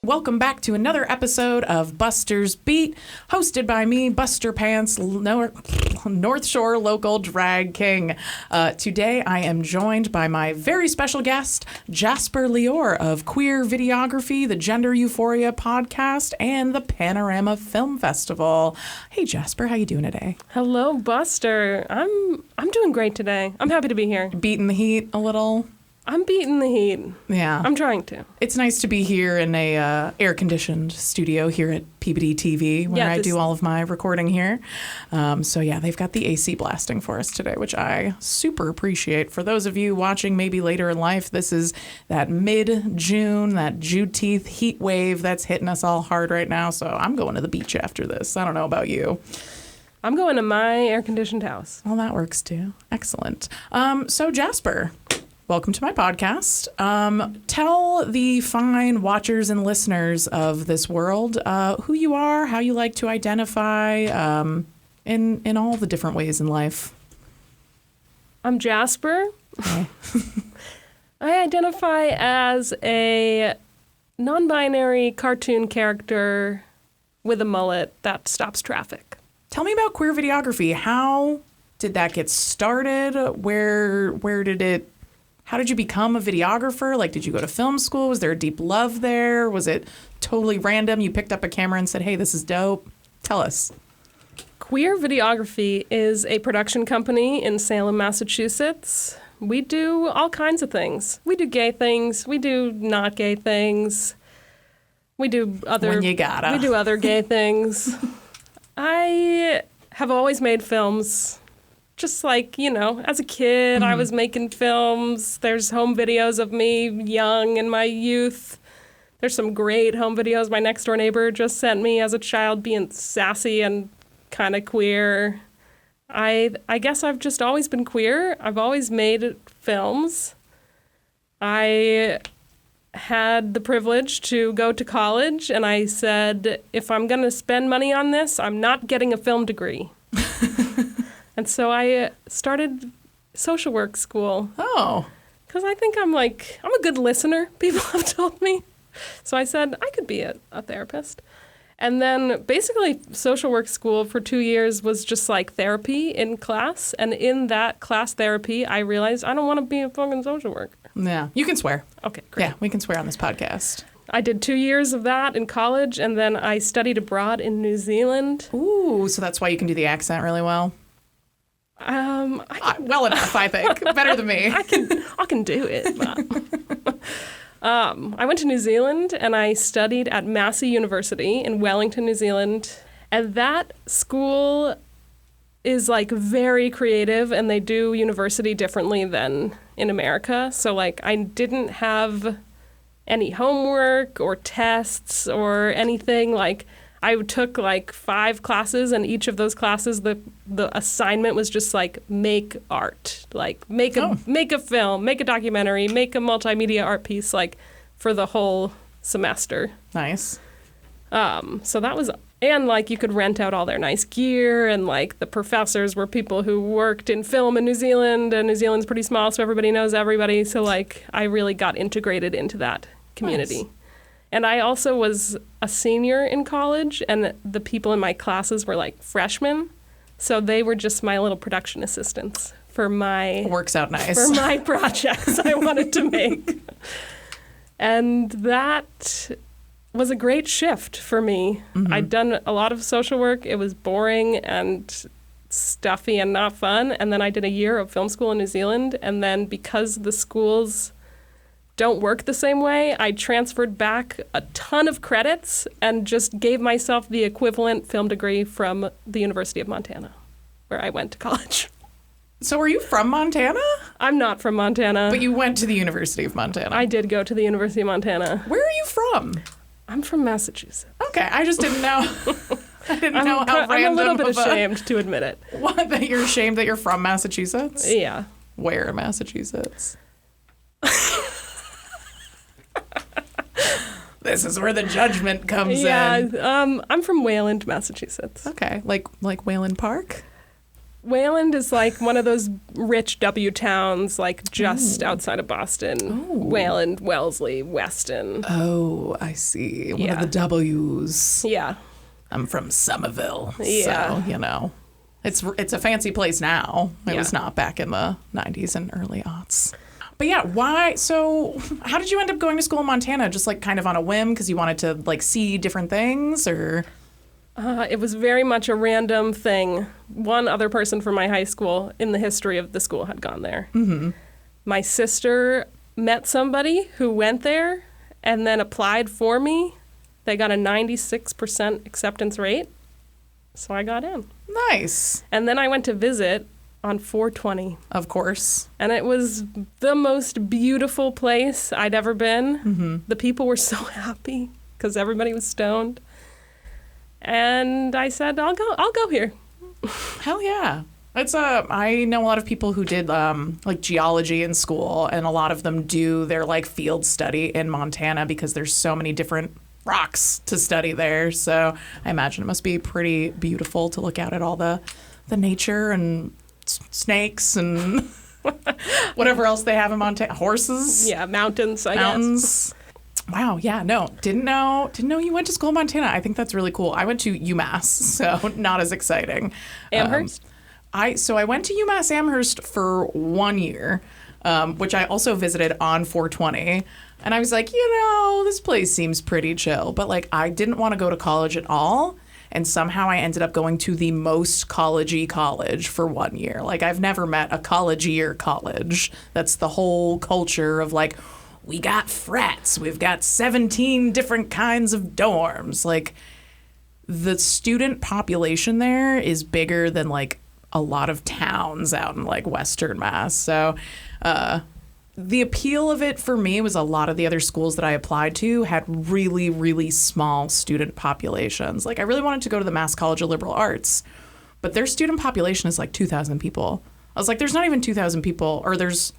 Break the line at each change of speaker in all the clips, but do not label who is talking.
Welcome back to another episode of Buster's Beat, hosted by me, Buster Pants, North Shore local drag king. Today I am joined by my very special guest, Jasper Lior of Queer Videography, the Gender Euphoria podcast, and the Panorama Film Festival. Hey Jasper, how you doing today?
Hello, Buster. I'm doing great today. I'm happy to be here.
Beating the heat a little?
I'm beating the heat.
Yeah.
I'm trying to.
It's nice to be here in a air-conditioned studio here at Peabody TV where I do all of my recording here. So yeah, they've got the AC blasting for us today, which I super appreciate. For those of you watching maybe later in life, this is that mid-June, that Juneteenth heat wave that's hitting us all hard right now. So I'm going to the beach after this. I don't know about you.
I'm going to my air-conditioned house.
Well, that works too. Excellent. So Jasper, welcome to my podcast. Tell the fine watchers and listeners of this world who you are, how you like to identify in all the different ways in life.
I'm Jasper.
Okay.
I identify as a non-binary cartoon character with a mullet that stops traffic.
Tell me about Queer Videography. How did that get started? How did you become a videographer? Like, did you go to film school? Was there a deep love there? Was it totally random? You picked up a camera and said, hey, this is dope. Tell us.
Queer Videography is a production company in Salem, Massachusetts. We do all kinds of things. We do gay things. We do not gay things. We do other...
When you gotta.
We do other gay things. I have always made films. Just like, as a kid, I was making films. There's home videos of me young in my youth. There's some great home videos my next door neighbor just sent me as a child being sassy and kind of queer. I guess I've just always been queer. I've always made films. I had the privilege to go to college, and I said, if I'm going to spend money on this, I'm not getting a film degree. And so I started social work school.
Oh.
Because I think I'm a good listener, people have told me. So I said, I could be a therapist. And then basically social work school for 2 years was just like therapy in class. And in that class therapy, I realized I don't want to be a fucking social worker.
Yeah. You can swear.
Okay, great.
Yeah, we can swear on this podcast.
I did 2 years of that in college, and then I studied abroad in New Zealand.
Ooh, so that's why you can do the accent really well? Well enough, I think. Better than me.
I can do it. But. I went to New Zealand and I studied at Massey University in Wellington, New Zealand. And that school is very creative, and they do university differently than in America. So I didn't have any homework or tests or anything. I took 5 classes, and each of those classes, the assignment was just make art, make a film, make a documentary, make a multimedia art piece, for the whole semester.
Nice.
So that was, and you could rent out all their nice gear, and the professors were people who worked in film in New Zealand, and New Zealand's pretty small, so everybody knows everybody. So I really got integrated into that community. Nice. And I also was a senior in college, and the people in my classes were freshmen. So they were just my little production assistants for my...
Works out nice.
For my projects I wanted to make. And that was a great shift for me. Mm-hmm. I'd done a lot of social work. It was boring and stuffy and not fun. And then I did a year of film school in New Zealand. And then because the schools don't work the same way, I transferred back a ton of credits and just gave myself the equivalent film degree from the University of Montana, where I went to college.
So are you from Montana?
I'm not from Montana.
But you went to the University of Montana.
I did go to the University of Montana.
Where are you from?
I'm from Massachusetts.
Okay, I just didn't know. I didn't know how random.
I'm a little bit ashamed to admit it.
What, that you're ashamed that you're from Massachusetts?
Yeah.
Where in Massachusetts? This is where the judgment comes in.
Yeah, I'm from Wayland, Massachusetts.
Okay, like Wayland Park?
Wayland is like one of those rich W towns, like just outside of Boston.
Oh.
Wayland, Wellesley, Weston.
Oh, I see. One of the W's.
Yeah.
I'm from Somerville,
Yeah.
so, you know. It's a fancy place now. It was not back in the 90s and early aughts. But yeah, why? So how did you end up going to school in Montana? Just like kind of on a whim because you wanted to like see different things, or?
It was very much a random thing. One other person from my high school in the history of the school had gone there. Mm-hmm. My sister met somebody who went there and then applied for me. They got a 96% acceptance rate, so I got in.
Nice.
And then I went to visit on 420.
Of course.
And it was the most beautiful place I'd ever been. Mm-hmm. The people were so happy because everybody was stoned. And I said, I'll go here.
Hell yeah. It's I know a lot of people who did like geology in school, and a lot of them do their like field study in Montana because there's so many different rocks to study there. So I imagine it must be pretty beautiful to look out at all the nature and snakes and whatever else they have in Montana. Horses.
Yeah, mountains, I guess.
Wow, yeah, no, didn't know you went to school in Montana. I think that's really cool. I went to UMass, so not as exciting.
Amherst?
I went to UMass Amherst for 1 year, which I also visited on 420. And I was like, this place seems pretty chill. But like, I didn't want to go to college at all. And somehow I ended up going to the most college-y college for 1 year. Like, I've never met a college-y college. That's the whole culture of like, we got frats. We've got 17 different kinds of dorms. Like, the student population there is bigger than like a lot of towns out in like Western Mass. So the appeal of it for me was a lot of the other schools that I applied to had really, really small student populations. Like, I really wanted to go to the Mass College of Liberal Arts, but their student population is like 2,000 people. I was like, there's not even 2,000 people, or there's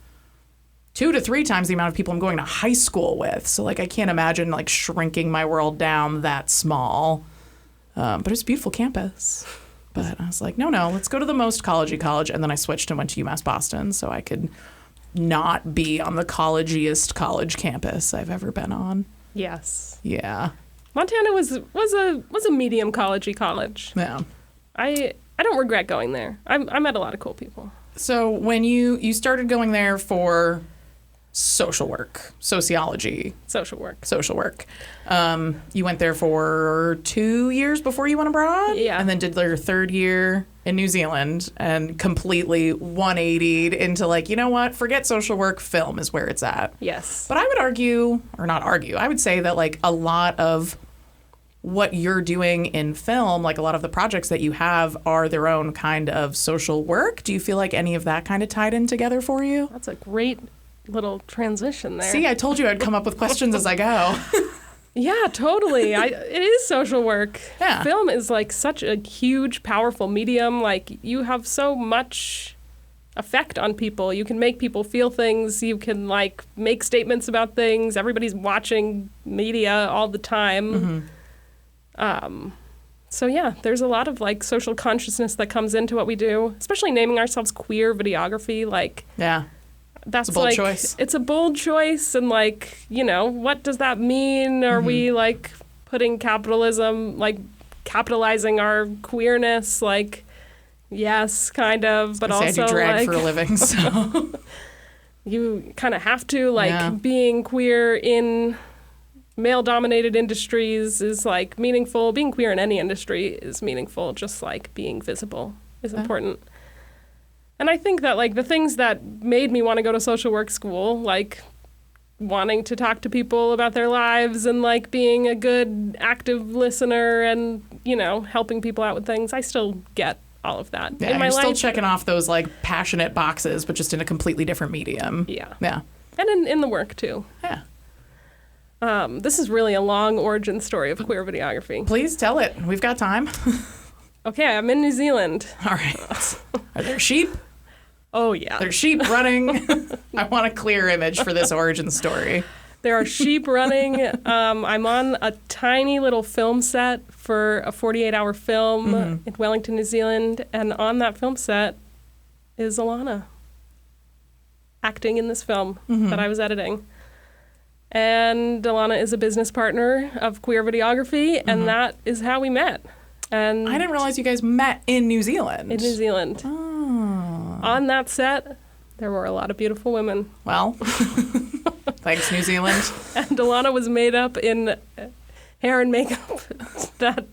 2 to 3 times the amount of people I'm going to high school with. So like, I can't imagine like shrinking my world down that small. But it's a beautiful campus. But I was like, no, let's go to the most college-y college. And then I switched and went to UMass Boston so I could not be on the college-iest college campus I've ever been on.
Yes.
Yeah.
Montana was a medium college-y college.
Yeah.
I don't regret going there. I met a lot of cool people.
So when you started going there for social work, sociology.
Social work.
You went there for 2 years before you went abroad?
Yeah.
And then did your 3rd year in New Zealand and completely 180'd into like, you know what, forget social work, film is where it's at.
Yes.
But I would argue, or not argue, I would say that like a lot of what you're doing in film, like a lot of the projects that you have are their own kind of social work. Do you feel like any of that kind of tied in together for you?
That's a great little transition there.
See, I told you I'd come up with questions as I go.
Yeah, totally. It is social work.
Yeah.
Film is like such a huge, powerful medium. Like, you have so much effect on people. You can make people feel things. You can like make statements about things. Everybody's watching media all the time. Mm-hmm. So yeah, there's a lot of like social consciousness that comes into what we do, especially naming ourselves Queer Videography. Like,
yeah.
That's
it's a bold
like,
choice.
It's a bold choice, and like, what does that mean? Are we like putting capitalism, like capitalizing our queerness? Like, yes, kind of, but also
I do drag
like
for a living, so
you kind of have to like being queer in male-dominated industries is like meaningful. Being queer in any industry is meaningful. Just like being visible is important. And I think that, like, the things that made me want to go to social work school, like wanting to talk to people about their lives and, like, being a good active listener and, helping people out with things, I still get all of that
yeah,
in my
you're
life.
still checking off those, like, passionate boxes, but just in a completely different medium.
Yeah.
Yeah.
And in the work, too.
Yeah.
This is really a long origin story of queer videography.
Please tell it. We've got time.
Okay, I'm in New Zealand.
All right. Are there sheep?
Oh, yeah.
There's sheep running. I want a clear image for this origin story.
There are sheep running. I'm on a tiny little film set for a 48-hour film in Wellington, New Zealand. And on that film set, is Alana acting in this film that I was editing. And Alana is a business partner of Queer Videography, and that is how we met. And
I didn't realize you guys met in New Zealand.
In New Zealand.
Oh.
On that set, there were a lot of beautiful women.
Well, thanks, New Zealand.
And Alana was made up in hair and makeup that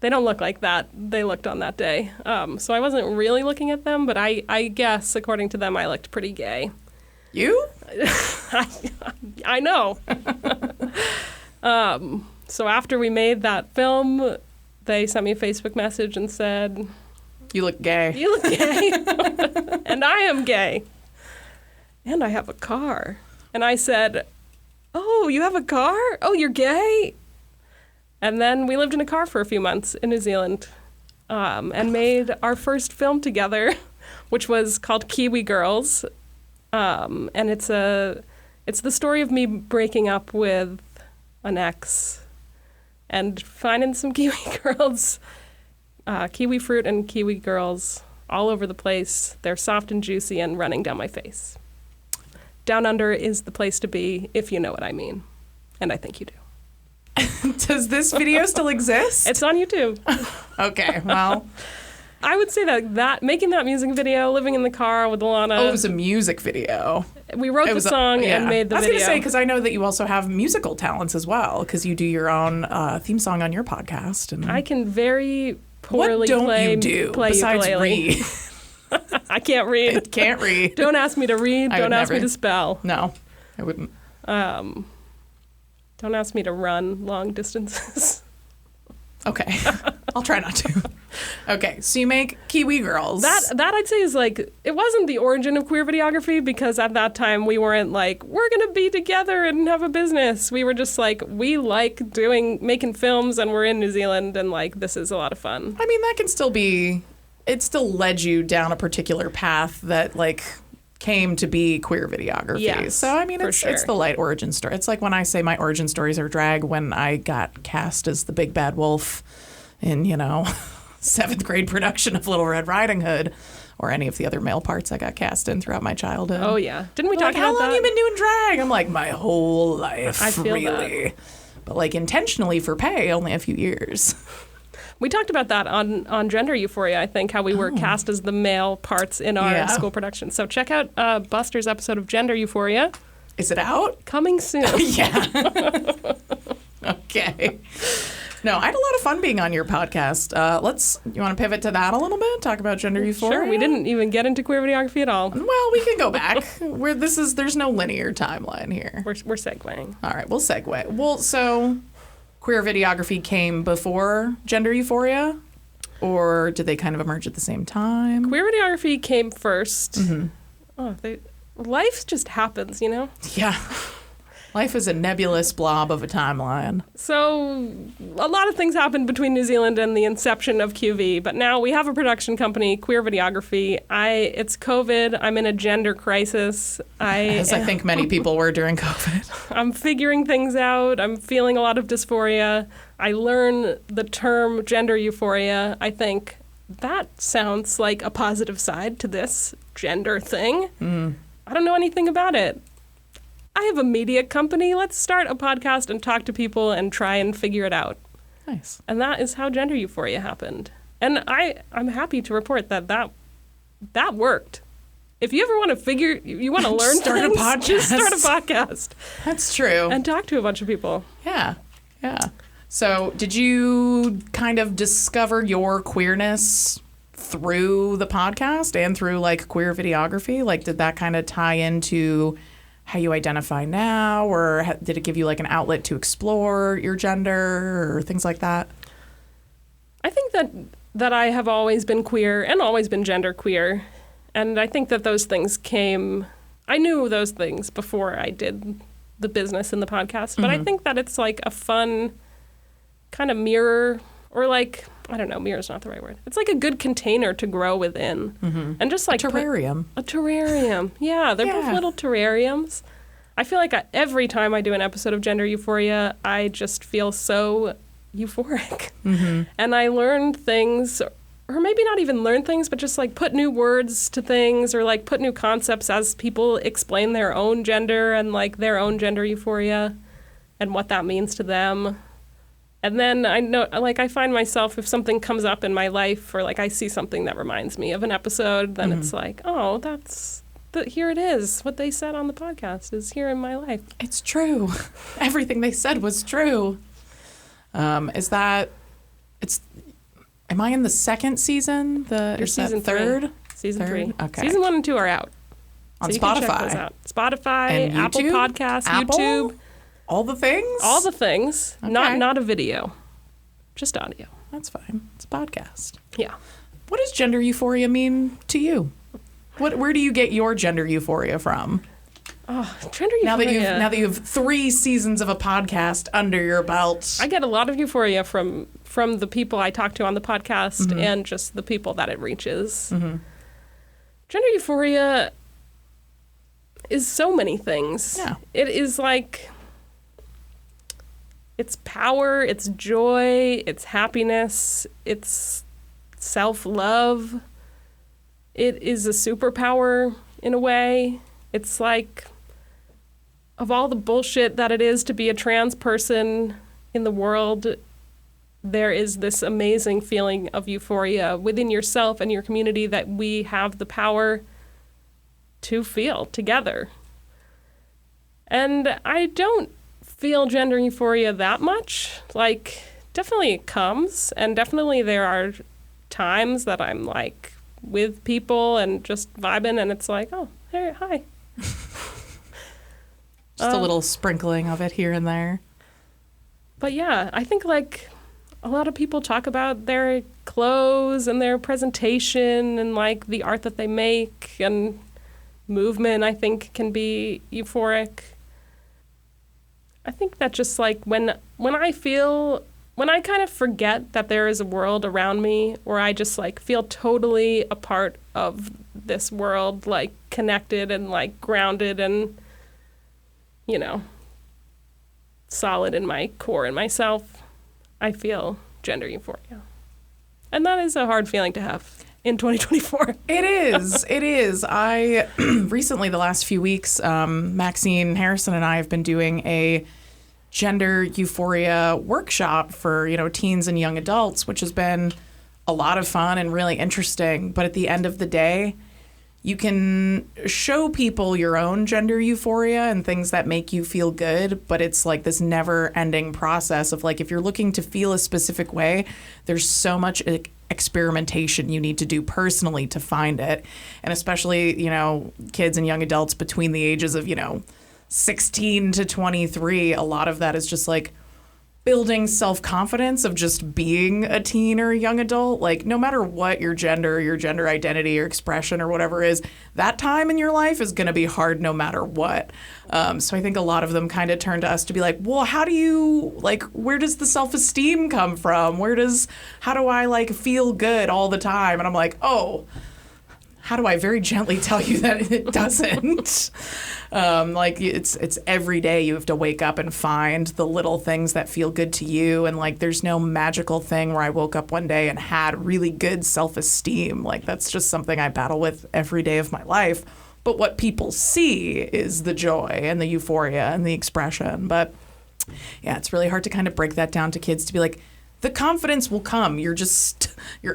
they don't look like that they looked on that day. So I wasn't really looking at them, but I guess, according to them, I looked pretty gay.
You?
I know. So after we made that film, they sent me a Facebook message and said,
"You look gay.
You look gay." And I am gay. And I have a car. And I said, "Oh, you have a car? Oh, you're gay?" And then we lived in a car for a few months in New Zealand and made our first film together, which was called Kiwi Girls. And it's the story of me breaking up with an ex and finding some kiwi girls, kiwi fruit and kiwi girls all over the place. They're soft and juicy and running down my face. Down Under is the place to be, if you know what I mean. And I think you do.
Does this video still exist?
It's on YouTube.
Okay, well.
I would say that making that music video, living in the car with Alana.
Oh, it was a music video.
We wrote the song and made the video.
I was going to say, because I know that you also have musical talents as well, because you do your own theme song on your podcast. And
I can very poorly play
besides
ukulele.
read?
I can't read.
Can't read.
Don't ask me to read. Don't ask me to spell.
No, I wouldn't.
Don't ask me to run long distances.
Okay. I'll try not to. Okay, so you make Kiwi Girls.
That I'd say is like, it wasn't the origin of Queer Videography, because at that time we weren't like, we're going to be together and have a business. We were just like, we like making films and we're in New Zealand and like, this is a lot of fun.
I mean, that can still be, it still led you down a particular path that like came to be Queer Videography.
Yes,
so I mean, it's the light origin story. It's like when I say my origin stories are drag, when I got cast as the big bad wolf in, 7th grade production of Little Red Riding Hood, or any of the other male parts I got cast in throughout my childhood.
Oh yeah, didn't we talk about that?
How long you been doing drag? I'm like, my whole life.
I feel
really
that.
But like intentionally for pay, only a few years.
We talked about that on Gender Euphoria, I think, how we were cast as the male parts in our school production. So check out Buster's episode of Gender Euphoria.
Is it out?
Coming soon.
Yeah. Okay. No, I had a lot of fun being on your podcast. You want to pivot to that a little bit? Talk about Gender Euphoria?
Sure, we didn't even get into Queer Videography at all.
Well, we can go back. There's no linear timeline here.
We're segueing.
All right, we'll segue. Well, so Queer Videography came before Gender Euphoria, or did they kind of emerge at the same time?
Queer Videography came first. Mm-hmm. Life just happens,
Yeah. Life is a nebulous blob of a timeline.
So a lot of things happened between New Zealand and the inception of QV, but now we have a production company, Queer Videography. It's COVID. I'm in a gender crisis.
As I think many people were during COVID.
I'm figuring things out. I'm feeling a lot of dysphoria. I learn the term gender euphoria. I think that sounds like a positive side to this gender thing. I don't know anything about it. I have a media company. Let's start a podcast and talk to people and try and figure it out.
Nice.
And that is how Gender Euphoria happened. And I'm happy to report that worked. If you ever want to you want to learn
start
things,
a podcast.
Just start a podcast.
That's true.
And talk to a bunch of people.
Yeah. So did you kind of discover your queerness through the podcast and through like Queer Videography? Like, did that kind of tie into how you identify now, or did it give you like an outlet to explore your gender or things like that?
I think that I have always been queer and always been gender queer. And I think that those things I knew those things before I did the business and the podcast. But I think that it's like a fun kind of mirror, or like, I don't know, mirror is not the right word. It's like a good container to grow within. And just like
a terrarium.
A terrarium. Yeah, they're both little terrariums. I feel like every time I do an episode of Gender Euphoria, I just feel so euphoric. And I learn things or maybe not even learn things, but just like put new words to things or like put new concepts as people explain their own gender and like their own gender euphoria and what that means to them. And then I know, like, I find myself, if something comes up in my life or like I see something that reminds me of an episode, then it's like, oh, here it is. What they said on the podcast is here in my life.
It's true. Everything they said was true. Am I in the second season?
You're season
third?
Season 3.
Okay.
Season 1 and 2 are out.
On
so
Spotify.
You can check those out. Spotify,
and
Apple
YouTube?
Podcasts,
Apple?
YouTube.
All the things?
All the things.
Okay.
Not a video. Just audio.
That's fine. It's a podcast.
Yeah.
What does gender euphoria mean to you? Where do you get your gender euphoria from?
Oh, gender euphoria.
Now that you have 3 seasons of a podcast under your belt.
I get a lot of euphoria from the people I talk to on the podcast and just the people that it reaches. Mm-hmm. Gender euphoria is so many things.
Yeah.
It is like, it's power, it's joy, it's happiness, it's self-love. It is a superpower in a way. It's like, of all the bullshit that it is to be a trans person in the world, there is this amazing feeling of euphoria within yourself and your community that we have the power to feel together. And I don't feel gender euphoria that much. Like, definitely it comes, and definitely there are times that I'm like with people and just vibing, and it's like, oh, hey, hi.
Just a little sprinkling of it here and there.
But yeah, I think like a lot of people talk about their clothes and their presentation and like the art that they make, and movement I think can be euphoric. I think that just like when I kind of forget that there is a world around me, or I just like feel totally a part of this world, like connected and like grounded and, you know, solid in my core and myself, I feel gender euphoria. And that is a hard feeling to have in 2024.
It is. It is. I recently, the last few weeks, Maxine Harrison and I have been doing a gender euphoria workshop for, teens and young adults, which has been a lot of fun and really interesting. But at the end of the day, you can show people your own gender euphoria and things that make you feel good, but it's like this never-ending process of like, if you're looking to feel a specific way, there's so much experimentation you need to do personally to find it. And especially, kids and young adults between the ages of, 16 to 23, a lot of that is just like building self-confidence of just being a teen or a young adult. Like, no matter what your gender identity or expression or whatever is, that time in your life is going to be hard no matter what. So I think a lot of them kind of turn to us to be like, well, how do you, like, where does the self-esteem come from? How do I, like, feel good all the time? And I'm like, oh, how do I very gently tell you that it doesn't? It's every day you have to wake up and find the little things that feel good to you. And like, there's no magical thing where I woke up one day and had really good self-esteem. Like, that's just something I battle with every day of my life. But what people see is the joy and the euphoria and the expression. But yeah, it's really hard to kind of break that down to kids to be like, the confidence will come. You're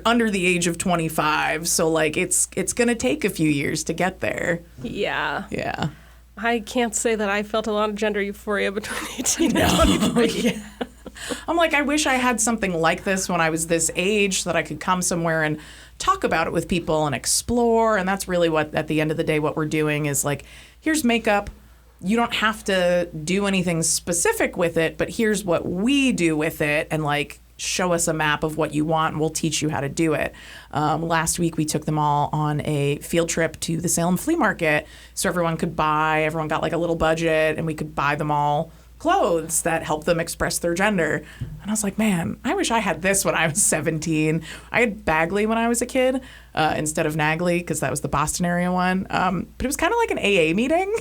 under the age of 25. So like, it's going to take a few years to get there.
Yeah.
Yeah.
I can't say that I felt a lot of gender euphoria between 18 and 23.
Yeah. I'm like, I wish I had something like this when I was this age so that I could come somewhere and talk about it with people and explore. And that's really what, at the end of the day, what we're doing is like, here's makeup. You don't have to do anything specific with it, but here's what we do with it. And like, show us a map of what you want and we'll teach you how to do it. Last week we took them all on a field trip to the Salem flea market so everyone got like a little budget and we could buy them all clothes that help them express their gender. And I was like, man, I wish I had this when I was 17. I had Bagley when I was a kid instead of Nagley because that was the Boston area one. But it was kind of like an AA meeting.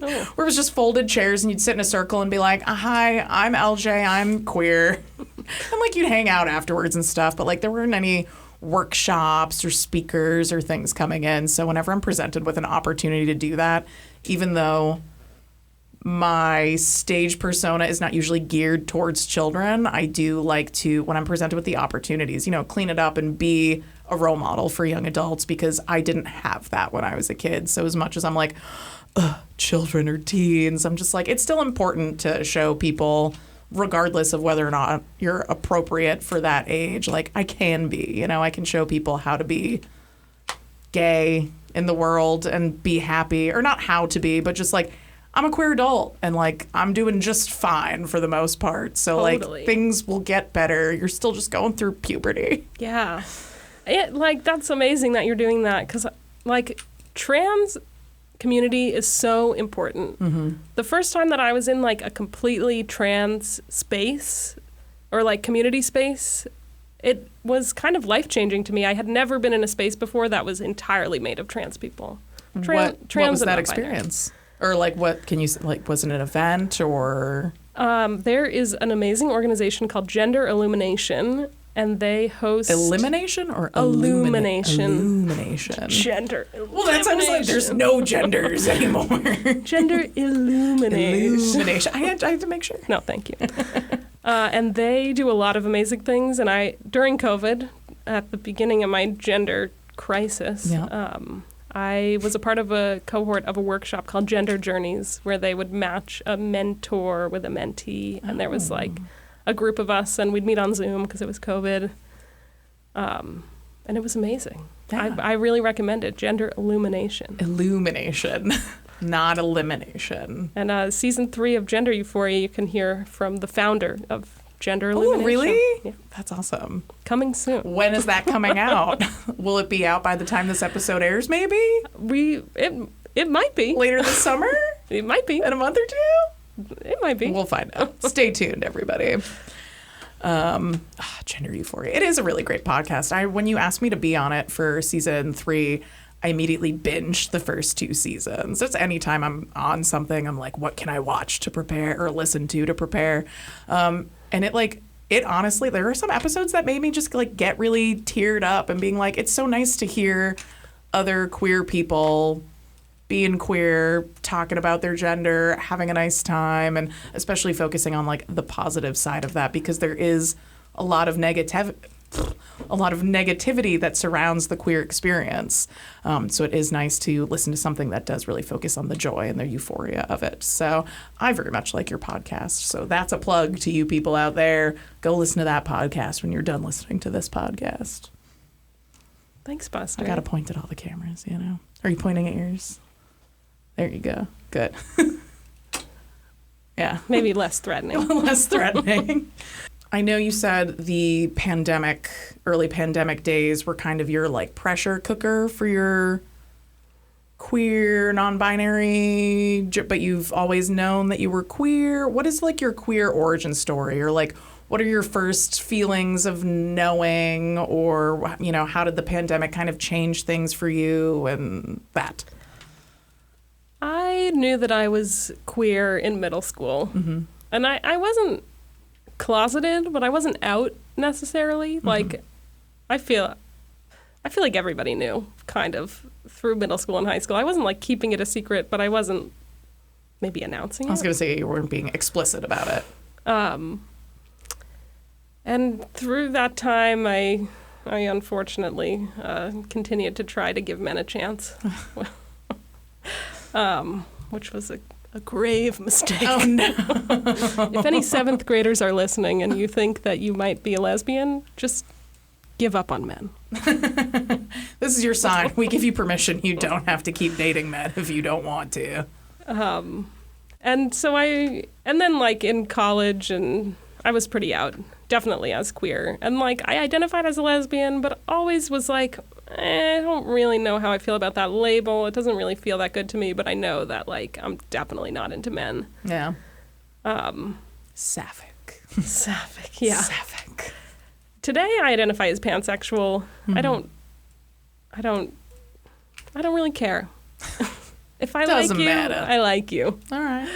Oh. Where it was just folded chairs and you'd sit in a circle and be like, hi, I'm LJ, I'm queer. And like you'd hang out afterwards and stuff, but like there weren't any workshops or speakers or things coming in. So whenever I'm presented with an opportunity to do that, even though my stage persona is not usually geared towards children, I do like to, when I'm presented with the opportunities, clean it up and be a role model for young adults, because I didn't have that when I was a kid. So as much as I'm like, children or teens, I'm just like, it's still important to show people, regardless of whether or not you're appropriate for that age. Like, I can be, I can show people how to be gay in the world and be happy, or not how to be, but just like, I'm a queer adult and like, I'm doing just fine for the most part. So
Totally.
like, things will get better. You're still just going through puberty.
Yeah. That's amazing that you're doing that, because like, trans community is so important.
Mm-hmm.
The first time that I was in like a completely trans space or like community space, it was kind of life-changing to me. I had never been in a space before that was entirely made of trans people.
What was that experience? Or like, what can you, like, was it an event or?
There is an amazing organization called Gender Illumination, and they host...
Elimination or
Illumination?
Illumination.
Gender Illumination.
Well, that sounds like there's no genders anymore.
Gender Illumination.
Illumination. I had to make sure.
No, thank you. And they do a lot of amazing things. And during COVID, at the beginning of my gender crisis, I was a part of a cohort of a workshop called Gender Journeys, where they would match a mentor with a mentee. And there was like a group of us, and we'd meet on Zoom because it was COVID. And it was amazing.
Yeah.
I really recommend it. Gender Illumination.
Illumination, not elimination.
And season 3 of Gender Euphoria, you can hear from the founder of Gender Illumination.
Oh, really?
Yeah.
That's awesome.
Coming soon.
When is that coming out? Will it be out by the time this episode airs, maybe?
It might be.
Later this summer?
It might be.
In a month or two?
It might be.
We'll find out. Stay tuned, everybody. Gender Euphoria. It is a really great podcast. When you asked me to be on it for season 3, I immediately binged the first 2 seasons. It's anytime I'm on something, I'm like, what can I watch to prepare or listen to prepare? And it honestly, there are some episodes that made me just like get really teared up and being like, it's so nice to hear other queer people being queer, talking about their gender, having a nice time, and especially focusing on like the positive side of that, because there is a lot of negativity that surrounds the queer experience. So it is nice to listen to something that does really focus on the joy and the euphoria of it. So I very much like your podcast. So that's a plug to you people out there. Go listen to that podcast when you're done listening to this podcast.
Thanks, Buster.
I got to point at all the cameras, Are you pointing at yours? There you go. Good. Yeah.
Maybe less threatening.
Less threatening. I know you said the early pandemic days were kind of your like pressure cooker for your queer, non-binary, but you've always known that you were queer. What is like your queer origin story, or like what are your first feelings of knowing, or how did the pandemic kind of change things for you and that?
I knew that I was queer in middle school, and I wasn't closeted, but I wasn't out necessarily. Like, I feel like everybody knew, kind of, through middle school and high school. I wasn't like keeping it a secret, but I wasn't maybe announcing it.
I was going to say you weren't being explicit about it.
And through that time, I unfortunately continued to try to give men a chance. Which was a grave mistake. Oh, no. If any 7th graders are listening and you think that you might be a lesbian, just give up on men.
This is your sign. We give you permission. You don't have to keep dating men if you don't want to.
And then like in college, and I was pretty out, definitely as queer. And like I identified as a lesbian, but always was like, I don't really know how I feel about that label. It doesn't really feel that good to me, but I know that like I'm definitely not into men.
Yeah. Sapphic.
Sapphic, yeah.
Sapphic.
Today I identify as pansexual. I don't really care. If I like you, I like you.
All right.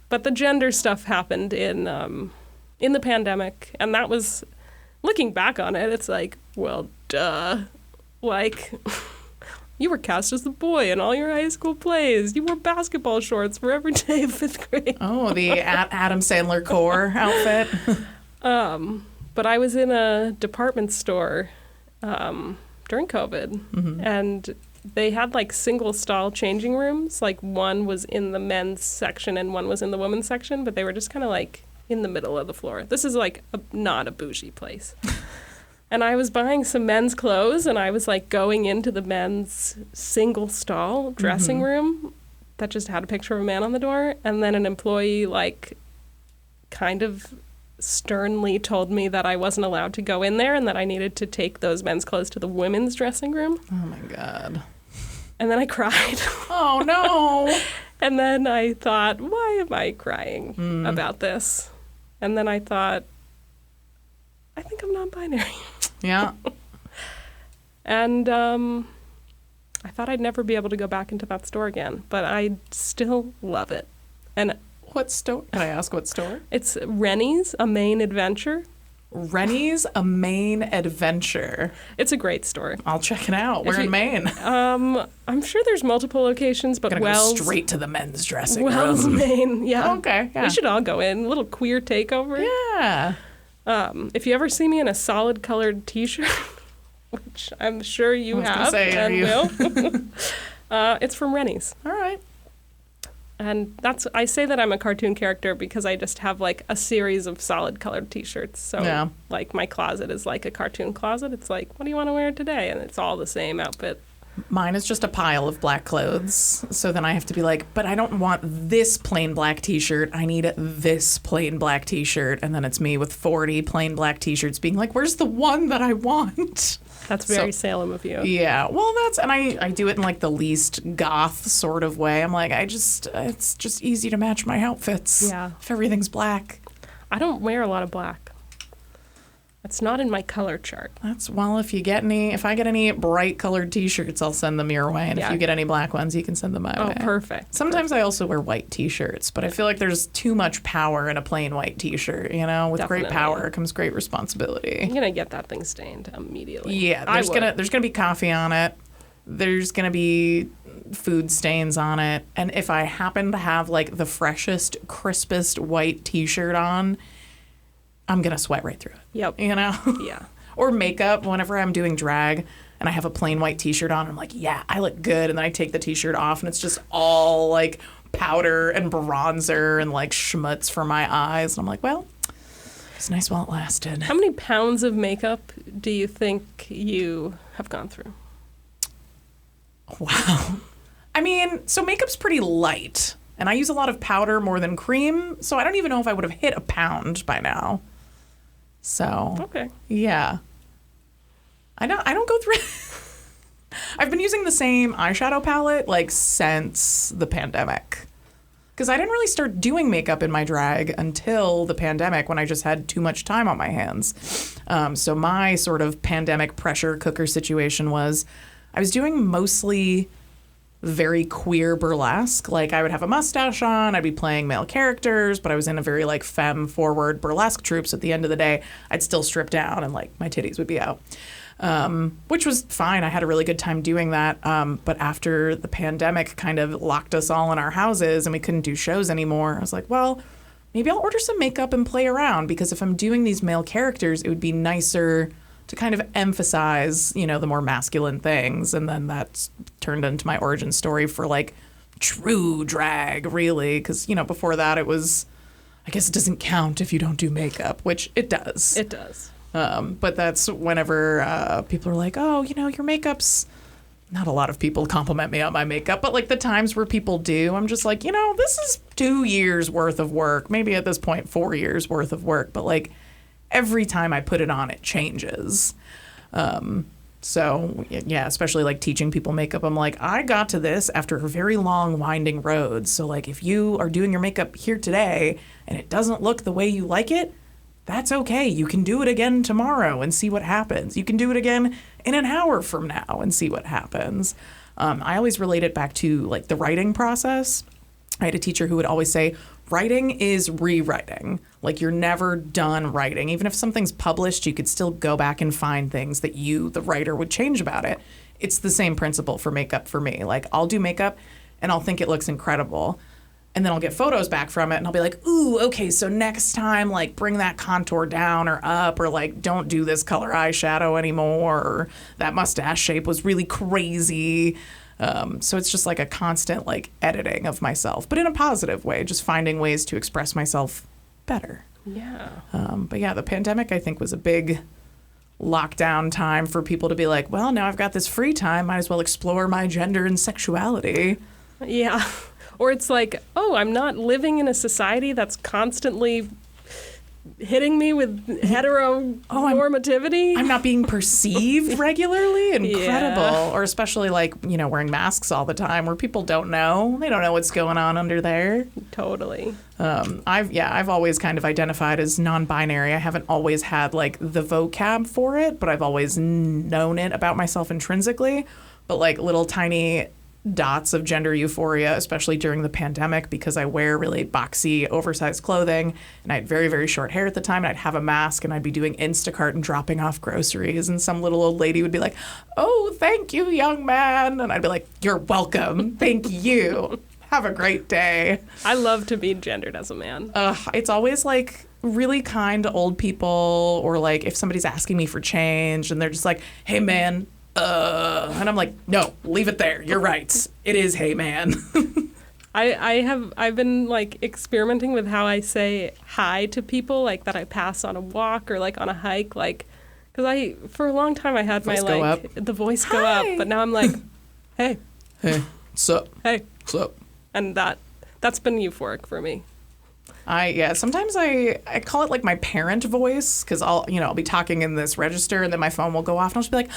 But the gender stuff happened in the pandemic, and that was looking back on it, it's like, well, duh. Like, you were cast as the boy in all your high school plays. You wore basketball shorts for every day of 5th grade.
Oh, the Adam Sandler core outfit.
But I was in a department store during COVID, and they had like single stall changing rooms. Like one was in the men's section and one was in the women's section, but they were just kind of like in the middle of the floor. This is like not a bougie place. And I was buying some men's clothes, and I was like going into the men's single stall dressing room that just had a picture of a man on the door. And then an employee like kind of sternly told me that I wasn't allowed to go in there and that I needed to take those men's clothes to the women's dressing room.
Oh my God.
And then I cried.
Oh no.
And then I thought, why am I crying about this? And then I thought, I think I'm non-binary.
Yeah.
And I thought I'd never be able to go back into that store again, but I still love it. And
what store? Can I ask what store?
It's Reny's, a Maine adventure.
Reny's, a Maine adventure.
It's a great store.
I'll check it out. We're in Maine.
I'm sure there's multiple locations, but
Wells. Go straight to the men's dressing room.
Wells, Maine. Yeah.
Okay. Yeah.
We should all go in. A little queer takeover.
Yeah.
If you ever see me in a solid colored T-shirt, which I'm sure you have and will, it's from Reny's.
All right.
And I say that I'm a cartoon character because I just have like a series of solid colored T-shirts. So like my closet is like a cartoon closet. It's like, what do you want to wear today? And it's all the same outfit.
Mine is just a pile of black clothes. So then I have to be like, but I don't want this plain black T-shirt. I need this plain black T-shirt. And then it's me with 40 plain black T-shirts being like, where's the one that I want?
That's very Salem of you.
Yeah. Well, and I do it in like the least goth sort of way. I'm like, it's just easy to match my outfits.
Yeah.
If everything's black.
I don't wear a lot of black. It's not in my color chart.
If I get any bright colored T-shirts, I'll send them your way. And if you get any black ones, you can send them my way.
Oh, perfect.
Sometimes I also wear white T-shirts, but I feel like there's too much power in a plain white T-shirt, you know? With
Definitely.
great power comes great responsibility.
I'm going to get that thing stained immediately.
Yeah, there's gonna be coffee on it. There's going to be food stains on it. And if I happen to have like the freshest, crispest white T-shirt on, I'm going to sweat right through it.
Yep.
You know?
Yeah.
Or makeup, whenever I'm doing drag and I have a plain white T-shirt on, I'm like, yeah, I look good. And then I take the T-shirt off and it's just all like powder and bronzer and like schmutz for my eyes. And I'm like, well, it's nice while it lasted.
How many pounds of makeup do you think you have gone through?
Wow. I mean, so makeup's pretty light. And I use a lot of powder more than cream. So I don't even know if I would have hit a pound by now. So,
okay.
Yeah. I don't go through I've been using the same eyeshadow palette like since the pandemic. Because I didn't really start doing makeup in my drag until the pandemic when I just had too much time on my hands. So my sort of pandemic pressure cooker situation was I was doing mostly very queer burlesque. Like I would have a mustache on, I'd be playing male characters, but I was in a very like femme forward burlesque troupe. So at the end of the day, I'd still strip down and like my titties would be out, which was fine. I had a really good time doing that. But after the pandemic kind of locked us all in our houses and we couldn't do shows anymore, I was like, well, maybe I'll order some makeup and play around because if I'm doing these male characters, it would be nicer to kind of emphasize, you know, the more masculine things. And then that's turned into my origin story for like true drag, really. Because, you know, before that it was, I guess it doesn't count if you don't do makeup, which it does.
It does.
But that's whenever people are like, oh, you know, your makeup's, not a lot of people compliment me on my makeup, but like the times where people do, I'm just like, you know, this is 2 years worth of work. Maybe at this point, 4 years worth of work. But like, every time I put it on, it changes. So, yeah, especially like teaching people makeup, I'm like, I got to this after a very long, winding road. So, like, if you are doing your makeup here today and it doesn't look the way you like it, that's okay. You can do it again tomorrow and see what happens. You can do it again in an hour from now and see what happens. I always relate it back to, like, the writing process. I had a teacher who would always say, writing is rewriting. Like, you're never done writing. Even if something's published, you could still go back and find things that you, the writer, would change about it. It's the same principle for makeup for me. Like, I'll do makeup and I'll think it looks incredible. And then I'll get photos back from it and I'll be like, ooh, okay, so next time, like, bring that contour down or up, or like, don't do this color eyeshadow anymore, or that mustache shape was really crazy. So it's just like a constant, like, editing of myself, but in a positive way, just finding ways to express myself better.
Yeah.
But yeah, the pandemic, I think, was a big lockdown time for people to be like, well, now I've got this free time, might as well explore my gender and sexuality.
Yeah. Or it's like, oh, I'm not living in a society that's constantly hitting me with heteronormativity.
I'm not being perceived regularly. Incredible.
Yeah.
Or especially, like, you know, wearing masks all the time where people don't know. They don't know what's going on under there.
Totally.
I've always kind of identified as non-binary. I haven't always had, like, the vocab for it, but I've always known it about myself intrinsically. But, like, little tiny dots of gender euphoria, especially during the pandemic, because I wear really boxy, oversized clothing, and I had very, very short hair at the time, and I'd have a mask, and I'd be doing Instacart and dropping off groceries, and some little old lady would be like, oh, thank you, young man, and I'd be like, you're welcome, thank you, have a great day.
I love to be gendered as a man.
It's always, like, really kind to old people, or, like, if somebody's asking me for change, and they're just like, hey, man, and I'm like, no, leave it there. You're right. It is hey man.
I've been like experimenting with how I say hi to people, like that I pass on a walk or like on a hike, like because for a long time I had my like the voice go up, but now I'm like, hey,
what's up?
Hey,
what's up?
And that's been euphoric for me.
Sometimes I call it like my parent voice, because I'll be talking in this register and then my phone will go off and I'll just be like,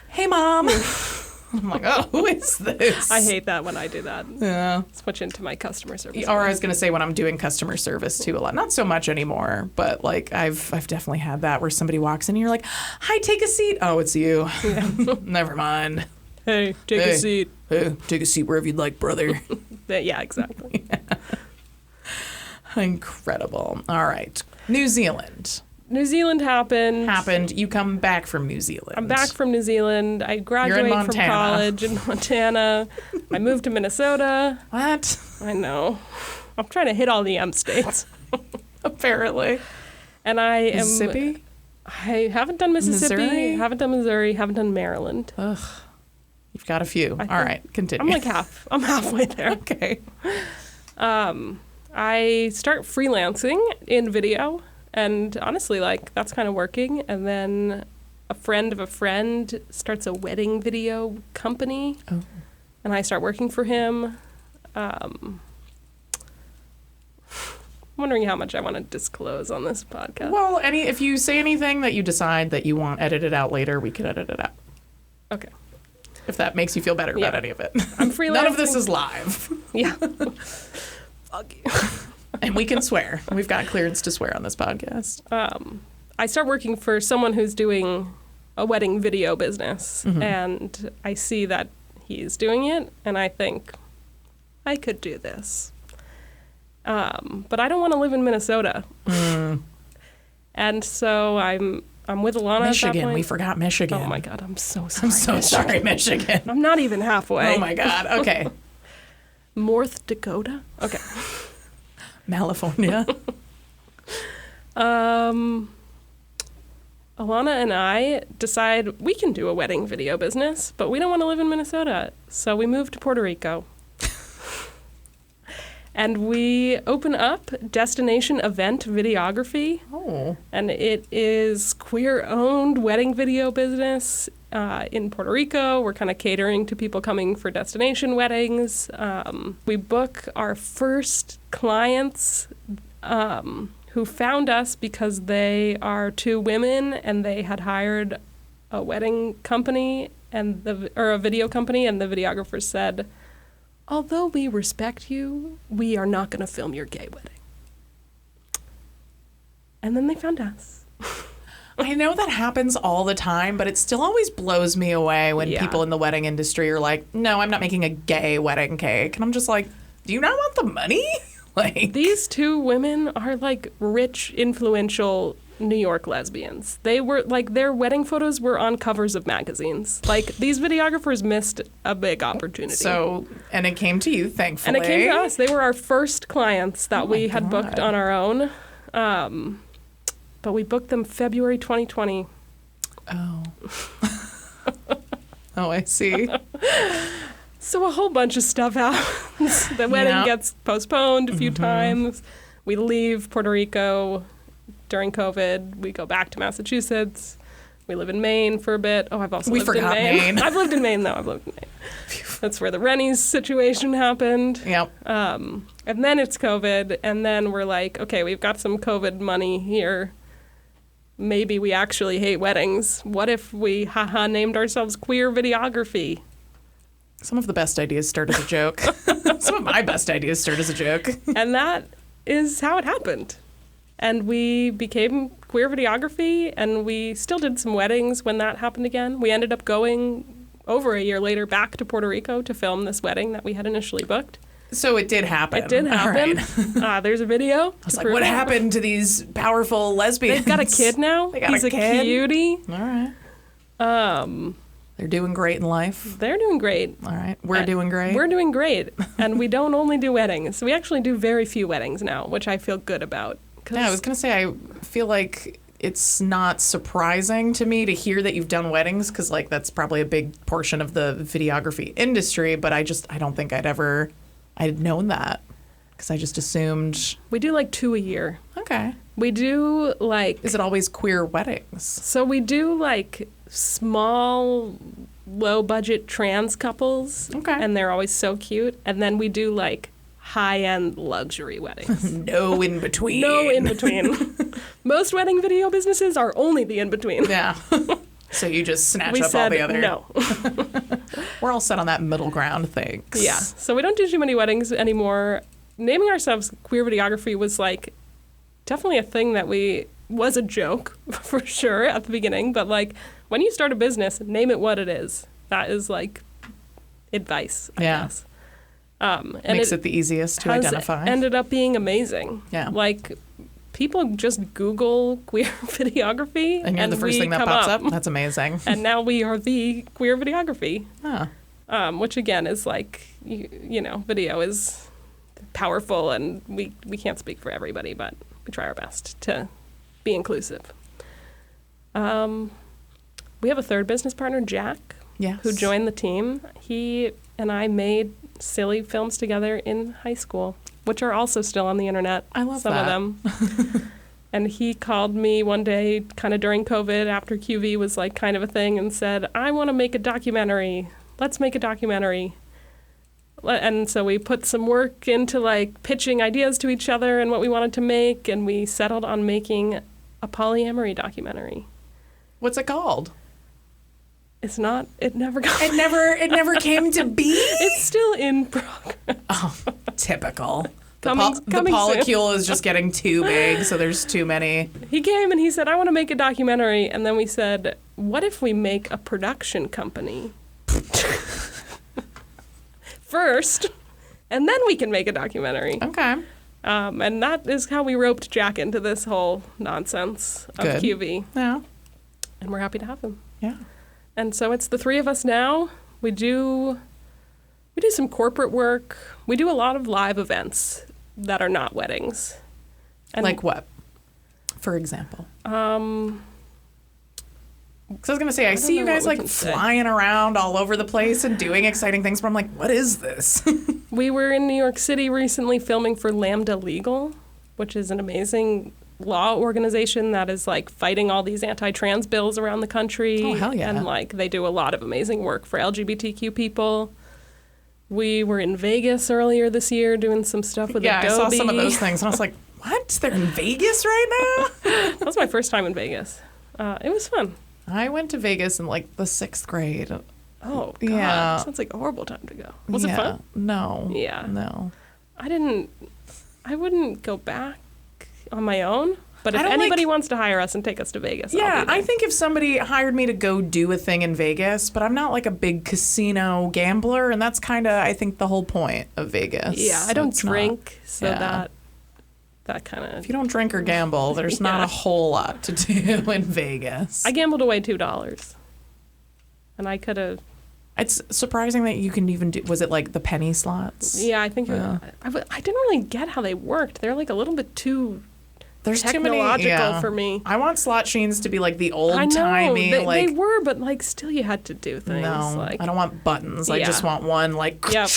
hey mom. I'm like, oh, who is this?
I hate that when I do that.
Yeah.
Switch into my customer service.
Or I was gonna say when I'm doing customer service too a lot. Not so much anymore, but like I've definitely had that where somebody walks in and you're like, hi, take a seat. Oh, it's you. Yeah. Never mind.
Hey, take a seat.
Hey, take a seat wherever you'd like, brother.
Yeah, exactly.
Yeah. Incredible. All right. New Zealand happened. You come back from New Zealand.
I'm back from New Zealand. I graduated from college in Montana. I moved to Minnesota.
What?
I know. I'm trying to hit all the M states.
Apparently.
And I
Mississippi?
I haven't done Mississippi.
Missouri?
Haven't done Missouri. Haven't done Maryland.
Ugh. You've got a few. All right. Continue.
I'm like I'm halfway there.
Okay.
I start freelancing in video, and honestly, like, that's kind of working. And then a friend of a friend starts a wedding video company, and I start working for him. I'm wondering how much I want to disclose on this podcast.
Well, if you say anything that you decide that you want edited out later, we can edit it out.
Okay.
If that makes you feel better about any of it.
I'm freelancing.
None of this is live.
Yeah. Fuck you.
And we can swear. We've got clearance to swear on this podcast.
I start working for someone who's doing a wedding video business, and I see that he's doing it, and I think I could do this. But I don't want to live in Minnesota. And so I'm with Alana.
Michigan. We forgot Michigan.
Oh my God, I'm so sorry.
I'm so sorry, Michigan.
I'm not even halfway.
Oh my God. Okay.
North Dakota? Okay.
California.
Alana and I decide we can do a wedding video business, but we don't want to live in Minnesota. So we moved to Puerto Rico. And we open up Destination Event Videography.
Oh.
And it is queer-owned wedding video business in Puerto Rico. We're kind of catering to people coming for destination weddings. We book our first clients who found us because they are two women and they had hired a wedding company or a video company, and the videographer said, although we respect you, we are not going to film your gay wedding. And then they found us.
I know that happens all the time, but it still always blows me away when people in the wedding industry are like, no, I'm not making a gay wedding cake. And I'm just like, do you not want the money? Like,
these two women are like rich, influential New York lesbians. They were like, their wedding photos were on covers of magazines. Like, these videographers missed a big opportunity.
So, and it came to you, thankfully.
And it came to us. They were our first clients that we had booked on our own. But we booked them February 2020.
Oh. Oh, I see.
So a whole bunch of stuff happens. The wedding gets postponed a few times. We leave Puerto Rico during COVID. We go back to Massachusetts. We live in Maine for a bit. Oh, I've also lived in Maine. I've lived in Maine, though. I've lived in Maine. That's where the Reny's situation happened.
Yep.
And then it's COVID. And then we're like, okay, we've got some COVID money here. Maybe we actually hate weddings. What if we, named ourselves Queer Videography?
Some of the best ideas start as a joke. Some of my best ideas start as a joke.
And that is how it happened. And we became Queer Videography, and we still did some weddings when that happened again. We ended up going over a year later back to Puerto Rico to film this wedding that we had initially booked.
So it did happen.
It did happen. Right. There's a video.
I was like, what happened to these powerful lesbians?
They've got a kid now. He's a cutie.
All right. They're doing great in life.
They're doing great.
All right. We're doing great.
We're doing great. And we don't only do weddings. We actually do very few weddings now, which I feel good about.
Yeah, I was going to say, I feel like it's not surprising to me to hear that you've done weddings, because like that's probably a big portion of the videography industry, but I don't think I'd known that, because I just assumed.
We do like 2 a year.
Okay.
We do like.
Is it always queer weddings?
So we do like small, low-budget trans couples.
Okay.
And they're always so cute. And then we do like high-end luxury weddings.
No in between.
No in between. Most wedding video businesses are only the in between.
Yeah. So you just snatch up all the other.
No.
We're all set on that middle ground, thanks.
Yeah. So we don't do too many weddings anymore. Naming ourselves Queer Videography was like definitely a thing that was a joke for sure at the beginning, but like when you start a business, name it what it is. That is like advice, I guess. And
makes it the easiest to identify.
Ended up being amazing.
Yeah.
Like people just Google Queer Videography
and you're the first thing that pops up. That's amazing.
And now we are the Queer Videography.
Huh.
Which again is like, you know, video is powerful, and we can't speak for everybody, but we try our best to be inclusive. We have a third business partner, Jack, who joined the team. He and I made silly films together in high school, which are also still on the internet.
I love
some of them. And he called me one day kind of during COVID after QV was like kind of a thing and said, I want to make a documentary. Let's make a documentary. And so we put some work into like pitching ideas to each other and what we wanted to make, and we settled on making a polyamory documentary.
What's it called?
It never
came to be?
It's still in progress.
Oh, typical. The
Coming
polycule
soon.
is just getting too big, so there's too many.
He came and he said, I want to make a documentary. And then we said, what if we make a production company first, and then we can make a documentary?
Okay.
And that is how we roped Jack into this whole nonsense of QV.
Yeah.
And we're happy to have him.
Yeah.
And so it's the three of us now. We do some corporate work. We do a lot of live events that are not weddings. And
like what, for example? Because I was going to say, I see you guys like flying around all over the place and doing exciting things, but I'm like, what is this?
We were in New York City recently filming for Lambda Legal, which is an amazing law organization that is like fighting all these anti-trans bills around the country.
Oh, hell yeah.
And like they do a lot of amazing work for LGBTQ people. We were in Vegas earlier this year doing some stuff with Adobe.
I saw some of those things and I was like, what? They're in Vegas right now?
That was my first time in Vegas. It was fun.
I went to Vegas in like the 6th grade.
Oh, God.
Yeah.
Sounds like a horrible time to go. Was it fun?
No.
Yeah.
No.
I wouldn't go back on my own. But if anybody wants to hire us and take us to Vegas,
yeah, I think if somebody hired me to go do a thing in Vegas, but I'm not like a big casino gambler, and that's kind of, I think, the whole point of Vegas.
Yeah, I don't drink, so that kind of...
If you don't drink or gamble, there's not a whole lot to do in Vegas.
I gambled away $2, and I could have...
It's surprising that you can even do... Was it like the penny slots?
Yeah, I think... I didn't really get how they worked. They're like a little bit too... There's technological for me.
I want slot machines to be like the old-timey...
They were, but like still you had to do things.
No,
like,
I don't want buttons. I just want one like...
Yep.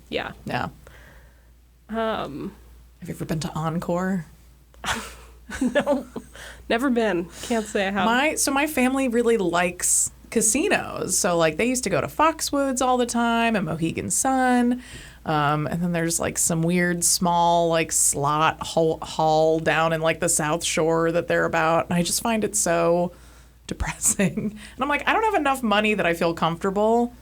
Yeah.
Yeah.
Have you ever been to Encore?
No, never been. Can't say I have.
So my family really likes casinos. So like they used to go to Foxwoods all the time and Mohegan Sun. And then there's like some weird small like slot hall down in like the South Shore that they're about. And I just find it so depressing. And I'm like, I don't have enough money that I feel comfortable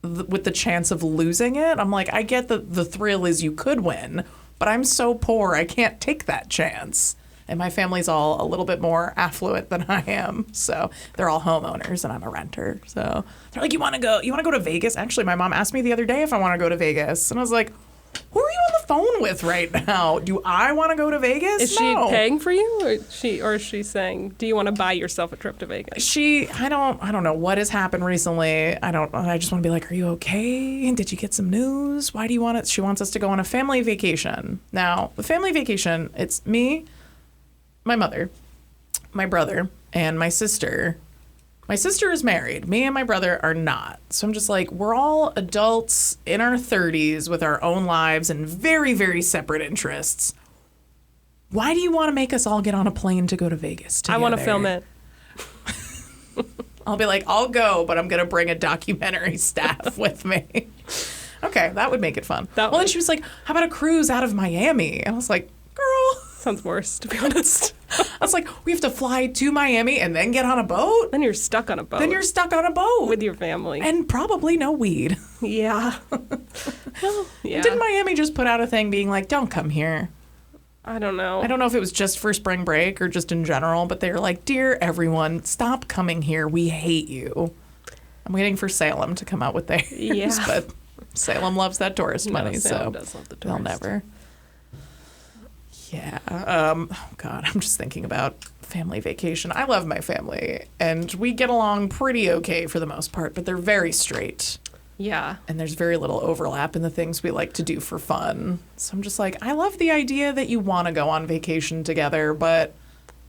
with the chance of losing it. I'm like, I get that the thrill is you could win, but I'm so poor I can't take that chance. And my family's all a little bit more affluent than I am. So they're all homeowners and I'm a renter. So they're like, you want to go to Vegas? Actually, my mom asked me the other day if I want to go to Vegas. And I was like, who are you on the phone with right now? Do I want to go to Vegas?
Is she paying for you, or is she saying, do you want to buy yourself a trip to Vegas?
I don't know what has happened recently. I just want to be like, are you okay? Did you get some news? Why do you want it? She wants us to go on a family vacation. Now, the family vacation, it's me, my mother, my brother, and my sister. My sister is married. Me and my brother are not. So I'm just like, we're all adults in our 30s with our own lives and very, very separate interests. Why do you want to make us all get on a plane to go to Vegas together?
I want to film it.
I'll be like, I'll go, but I'm going to bring a documentary staff with me. Okay, that would make it fun. Then she was like, how about a cruise out of Miami? And I was like, girl.
Sounds worse, to be honest.
I was like, we have to fly to Miami and then get on a boat?
Then you're stuck on a boat.
With
your family.
And probably no weed.
Yeah. Well, yeah.
Didn't Miami just put out a thing being like, don't come here?
I don't know.
I don't know if it was just for spring break or just in general, but they were like, dear everyone, stop coming here. We hate you. I'm waiting for Salem to come out with theirs, but Salem loves that tourist money,
Salem does love the tourist.
They'll never. Yeah. God, I'm just thinking about family vacation. I love my family, and we get along pretty okay for the most part, but they're very straight.
Yeah.
And there's very little overlap in the things we like to do for fun. So I'm just like, I love the idea that you want to go on vacation together, but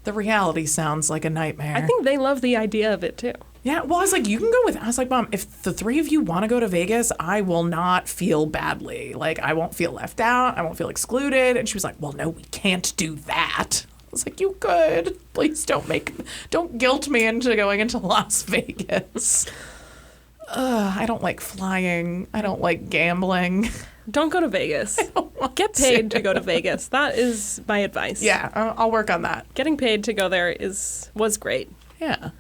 the reality sounds like a nightmare.
I think they love the idea of it, too.
Yeah, well, I was like, you can go with... I was like, Mom, if the three of you want to go to Vegas, I will not feel badly. Like, I won't feel left out. I won't feel excluded. And she was like, well, no, we can't do that. I was like, you could. Please don't guilt me into going into Las Vegas. I don't like flying. I don't like gambling.
Don't go to Vegas. Get paid to go to Vegas. That is my advice.
Yeah, I'll work on that.
Getting paid to go there was great.
Yeah.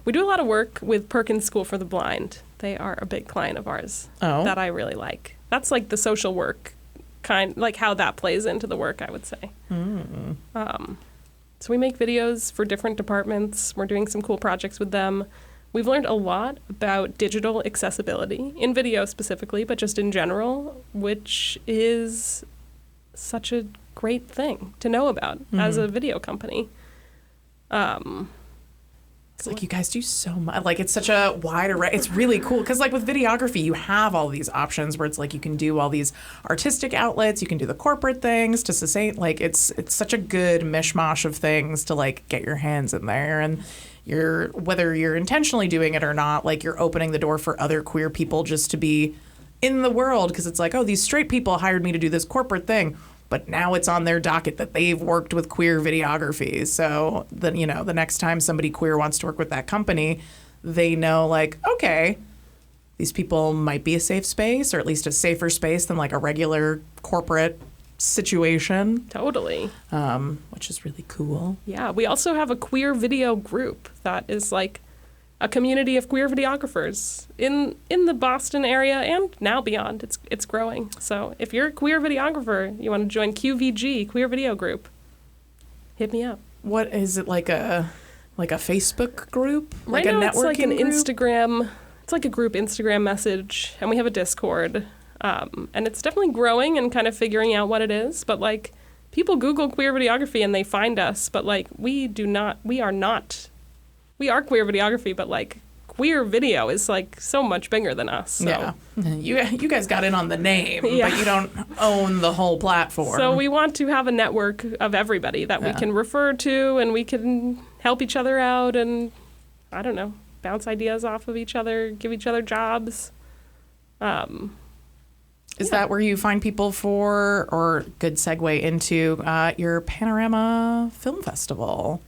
We do a lot of work with Perkins School for the Blind. They are a big client of ours that I really like. That's like the social work kind, like how that plays into the work, I would say.
Mm.
So we make videos for different departments. We're doing some cool projects with them. We've learned a lot about digital accessibility, in video specifically, but just in general, which is such a great thing to know about as a video company.
It's like you guys do so much. Like it's such a wide array. It's really cool because like with videography, you have all these options where it's like you can do all these artistic outlets, you can do the corporate things to sustain. Like it's such a good mishmash of things to like get your hands in there, and whether you're intentionally doing it or not, like you're opening the door for other queer people just to be in the world because it's like, oh, these straight people hired me to do this corporate thing. But now it's on their docket that they've worked with queer videography. So then, the next time somebody queer wants to work with that company, they know like, okay, these people might be a safe space or at least a safer space than like a regular corporate situation.
Totally.
Which is really cool.
Yeah. We also have a queer video group that is like a community of queer videographers in the Boston area and now beyond. It's growing. So if you're a queer videographer, you want to join QVG, Queer Video Group, hit me up.
What is it, like a Facebook group?
Right
like
now
a networking
it's like an
group?
Instagram. It's like a group Instagram message, and we have a Discord. And it's definitely growing and kind of figuring out what it is. But like, people Google queer videography and they find us. But like, we are queer videography, but like, queer video is like so much bigger than us. So.
Yeah, you guys got in on the name, but you don't own the whole platform.
So we want to have a network of everybody that we can refer to, and we can help each other out, and I don't know, bounce ideas off of each other, give each other jobs.
Is that where you find people for, or good segue into your Panorama Film Festival?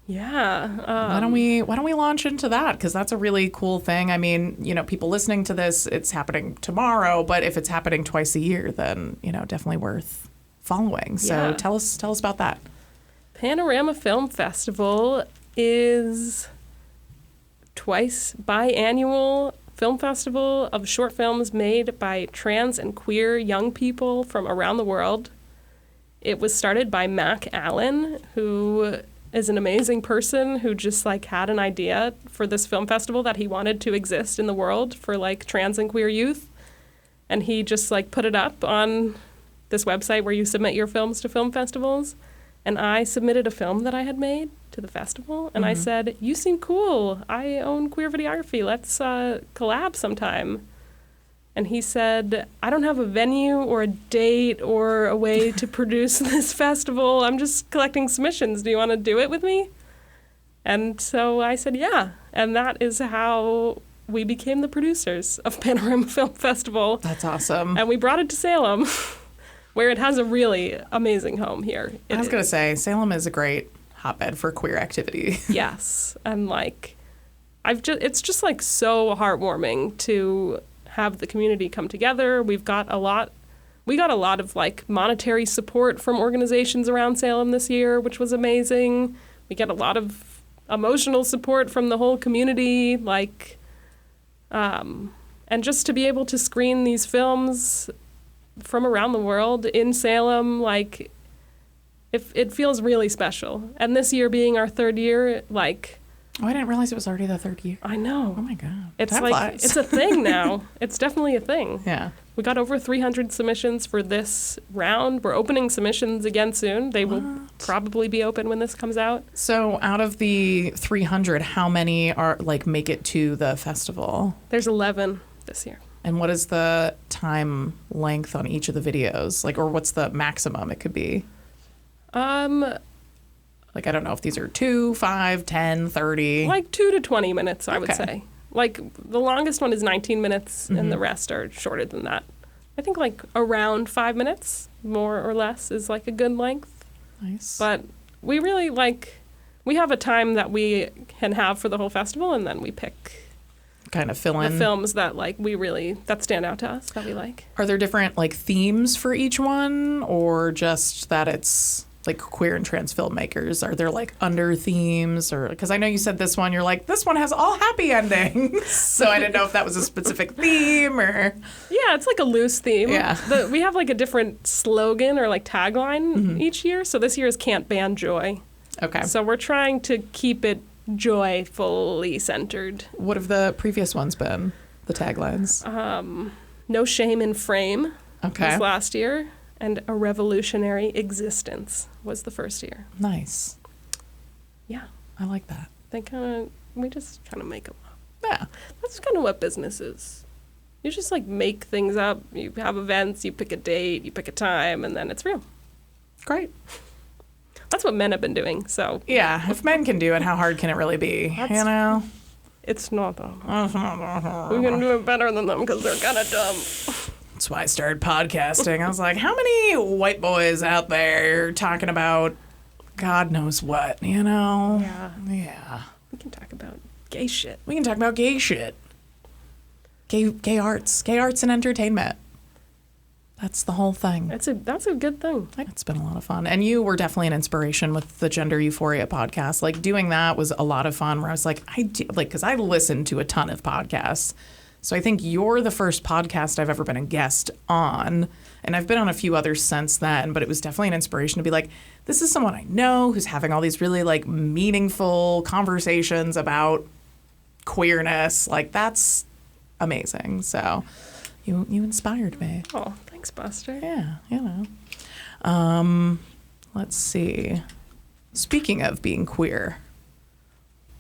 Yeah.
Why don't we launch into that? Because that's a really cool thing. I mean, people listening to this, it's happening tomorrow, but if it's happening twice a year, then, definitely worth following. So tell us about that.
Panorama Film Festival is twice biannual film festival of short films made by trans and queer young people from around the world. It was started by Mac Allen, who is an amazing person who just like had an idea for this film festival that he wanted to exist in the world for like trans and queer youth. And he just like put it up on this website where you submit your films to film festivals. And I submitted a film that I had made to the festival. And I said, you seem cool. I own Queer Videography. Let's collab sometime. And he said, I don't have a venue or a date or a way to produce this festival. I'm just collecting submissions. Do you want to do it with me? And so I said, yeah. And that is how we became the producers of Panorama Film Festival.
That's awesome.
And we brought it to Salem, where it has a really amazing home here.
I was going to say, Salem is a great hotbed for queer activity.
Yes. And like, it's just like so heartwarming to have the community come together. We got a lot of like monetary support from organizations around Salem this year, which was amazing. We get a lot of emotional support from the whole community, like, and just to be able to screen these films from around the world in Salem, like, it feels really special. And this year being our third year, like,
oh, I didn't realize it was already the third year.
I know.
Oh my God.
It's
Time
like
flies.
It's a thing now. It's definitely a thing.
Yeah.
We got over 300 submissions for this round. We're opening submissions again soon. They will probably be open when this comes out.
So out of the 300, how many are like make it to the festival?
There's 11 this year.
And what is the time length on each of the videos? Like, or what's the maximum it could be? Like, I don't know if these are 2, 5, 10, 30.
Like 2 to 20 minutes, I would say. Like, the longest one is 19 minutes, and the rest are shorter than that. I think, like, around 5 minutes, more or less, is, like, a good length.
Nice.
But we really, like, we have a time that we can have for the whole festival, and then we pick
kind of fill in
the films that, like, that stand out to us, that we like.
Are there different, like, themes for each one, or just that it's like queer and trans filmmakers? Are there like under themes? Or because I know you said this one, you're like, this one has all happy endings. So I didn't know if that was a specific theme or.
Yeah, it's like a loose theme.
Yeah.
We have like a different slogan or like tagline each year. So this year is Can't Ban Joy.
Okay.
So we're trying to keep it joyfully centered.
What have the previous ones been? The taglines?
No Shame in Frame.
Okay.
Was last year. And A Revolutionary Existence was the first year.
Nice.
Yeah.
I like that.
We just kind of make them up.
Yeah.
That's kind of what business is. You just like make things up. You have events, you pick a date, you pick a time, and then it's real.
Great.
That's what men have been doing, so.
Yeah. If men can do it, how hard can it really be? You know?
It's not that hard. We can do it better than them because they're kind of dumb.
That's why I started podcasting. I was like, how many white boys out there talking about God knows what, you know? Yeah.
We can talk about gay shit.
We can talk about gay shit. Gay arts and entertainment. That's the whole thing.
That's a good thing.
It's been a lot of fun. And you were definitely an inspiration with the Gender Euphoria podcast. Like, doing that was a lot of fun where I was like, because I listened to a ton of podcasts. So I think you're the first podcast I've ever been a guest on. And I've been on a few others since then, but it was definitely an inspiration to be like, this is someone I know who's having all these really like meaningful conversations about queerness. Like, that's amazing. So you inspired me.
Oh, thanks, Buster.
Yeah, you know. Let's see. Speaking of being queer,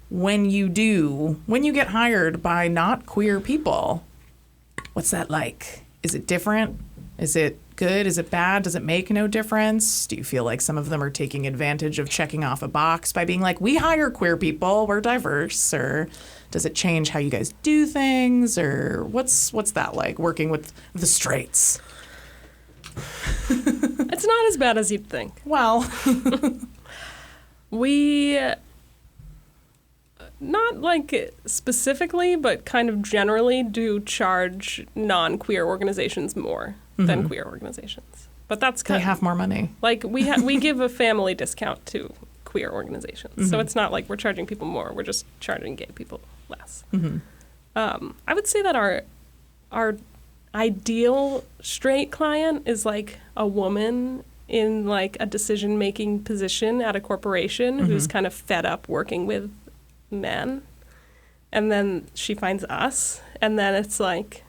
when you get hired by not queer people, what's that like? Is it different? Is it good? Is it bad? Does it make no difference? Do you feel like some of them are taking advantage of checking off a box by being like, we hire queer people, we're diverse? Or does it change how you guys do things? Or what's that like, working with the straights?
It's not as bad as you'd think.
Well,
we, not like specifically, but kind of generally do charge non-queer organizations more than queer organizations. But that's kind
they have more money.
Like we give a family discount to queer organizations. So it's not like we're charging people more. We're just charging gay people less. I would say that our ideal straight client is like a woman in like a decision-making position at a corporation who's kind of fed up working with men. And then she finds us, and then it's like,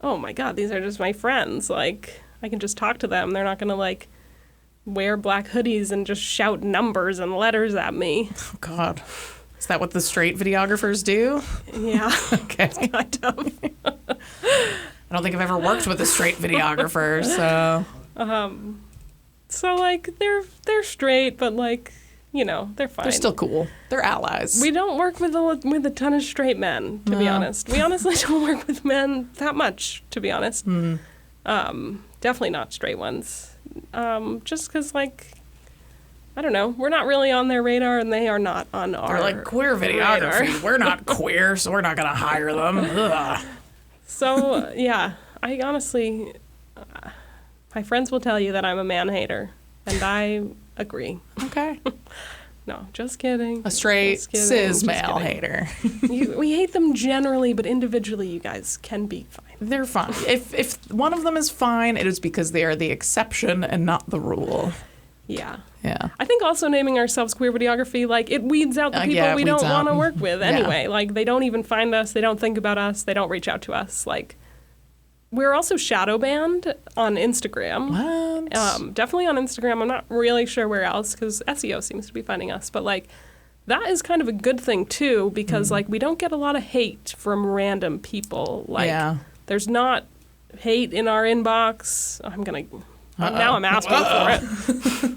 oh my God, these are just my friends. Like, I can just talk to them. They're not going to like wear black hoodies and just shout numbers and letters at me.
Oh God. Is that what the straight videographers do?
Yeah.
Okay.
Kind of.
I don't think I've ever worked with a straight videographer, so.
So like they're straight, but like, you know, they're fine.
They're still cool. They're allies.
We don't work with a ton of straight men, to be honest. We honestly don't work with men that much, to be honest. Definitely not straight ones. Just because, like, I don't know, we're not really on their radar, and they are not on our
They're like, queer videography.
radar.
We're not queer, so we're not going to hire them. Ugh.
So, yeah, I honestly, my friends will tell you that I'm a man hater, and I agree.
Okay.
No, just kidding.
A straight cis male hater.
We hate them generally, but individually, you guys can be fine.
They're fine. If one of them is fine, it is because they are the exception and not the rule.
Yeah.
Yeah.
I think also naming ourselves Queer Videography, like, it weeds out the people we don't want to work with anyway. Yeah. Like, they don't even find us. They don't think about us. They don't reach out to us. Like, we're also shadow banned on Instagram.
What?
Definitely on Instagram. I'm not really sure where else because SEO seems to be finding us. But, like, that is kind of a good thing, too, because, like, we don't get a lot of hate from random people. Like, there's not hate in our inbox. Now I'm asking for it.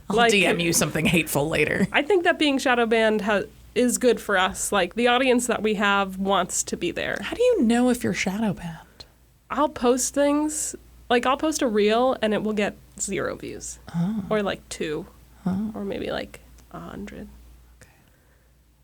I'll DM you something hateful later.
I think that being shadow banned is good for us. Like, the audience that we have wants to be there.
How do you know if you're shadow banned?
I'll post things. Like, I'll post a reel, and it will get 0 views. Or, like, 2. Or maybe, like, 100.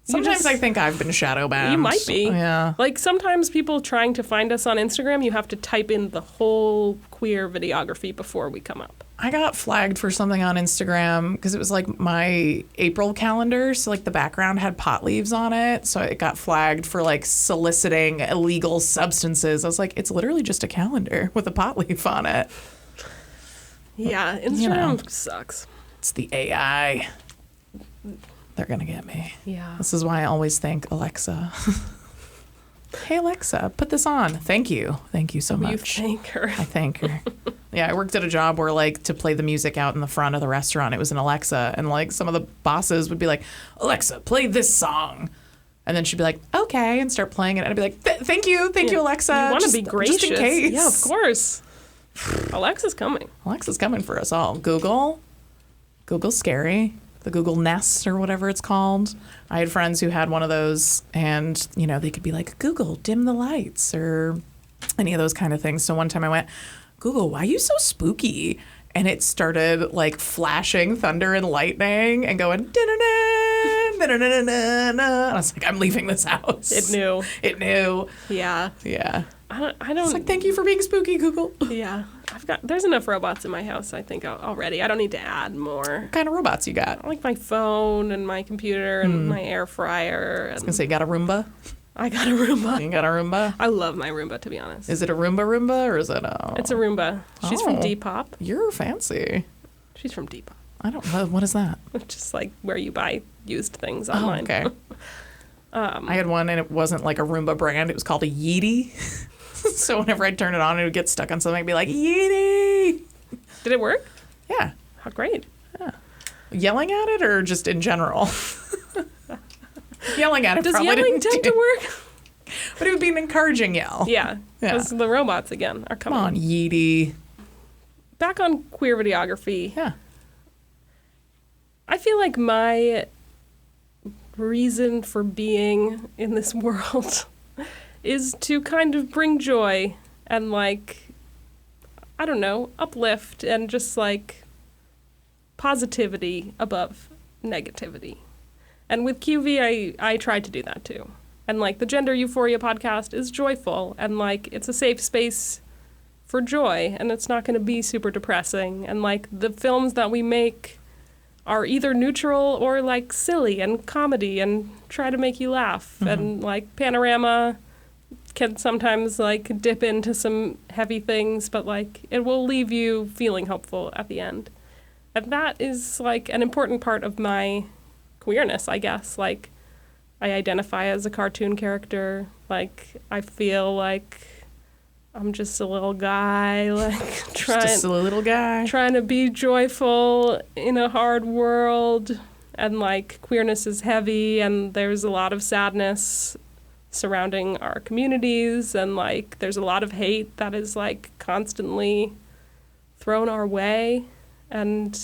Sometimes I think I've been shadow banned.
You might be.
Yeah.
Like, sometimes people trying to find us on Instagram, you have to type in the whole Queer Videography before we come up.
I got flagged for something on Instagram because it was like my April calendar. So like the background had pot leaves on it. So it got flagged for like soliciting illegal substances. I was like, it's literally just a calendar with a pot leaf on it.
Yeah, Instagram sucks.
It's the AI. They're going to get me.
Yeah.
This is why I always thank Alexa. Hey, Alexa, put this on. Thank you. Thank you so much.
You thank her.
I thank her. Yeah, I worked at a job where, like, to play the music out in the front of the restaurant, it was an Alexa. And, like, some of the bosses would be like, Alexa, play this song. And then she'd be like, okay, and start playing it. And I'd be like, thank you, Alexa.
You want to be gracious.
Just in case.
Yeah, of course. Alexa's coming.
Alexa's coming for us all. Google's scary. The Google Nest or whatever it's called. I had friends who had one of those, and, you know, they could be like, Google, dim the lights, or any of those kind of things. So one time I went, Google, why are you so spooky? And it started, like, flashing thunder and lightning and going, da-da-da, da-da-da-da-da. And I was like, I'm leaving this house.
It knew.
Yeah.
Yeah. I don't.
It's like, thank you for being spooky, Google.
Yeah. There's enough robots in my house, I think, already. I don't need to add more.
What kind of robots you got?
I like my phone and my computer and my air fryer.
I was going to say, you got a Roomba?
I got a Roomba.
You got a Roomba?
I love my Roomba, to be honest.
Is it a Roomba or is it a...
It's a Roomba. She's from Depop.
You're fancy.
She's from Depop.
I don't know. What is that?
Just like where you buy used things online.
Oh, okay. I had one and it wasn't like a Roomba brand. It was called a Yeetie. So whenever I'd turn it on, it would get stuck on something. I'd be like, Yeetie!
Did it work?
Yeah.
How great.
Yeah. Yelling at it or just in general? Yelling at it
Does
probably
yelling tend to work?
But it would be an encouraging yell.
Yeah. Because the robots, again, are coming.
Come on, Yeetie.
Back on queer videography.
Yeah.
I feel like my reason for being in this world is to kind of bring joy and, like, I don't know, uplift and just, like, positivity above negativity. And with QV, I tried to do that too. And, like, the Gender Euphoria podcast is joyful and, like, it's a safe space for joy and it's not going to be super depressing. And, like, the films that we make are either neutral or, like, silly and comedy and try to make you laugh. Mm-hmm. And, like, Panorama can sometimes, like, dip into some heavy things, but, like, it will leave you feeling hopeful at the end. And that is, like, an important part of my queerness, I guess. Like, I identify as a cartoon character. Like, I feel like I'm just a little guy, like,
just a little guy
trying to be joyful in a hard world. And, like, queerness is heavy and there's a lot of sadness surrounding our communities and, like, there's a lot of hate that is, like, constantly thrown our way. And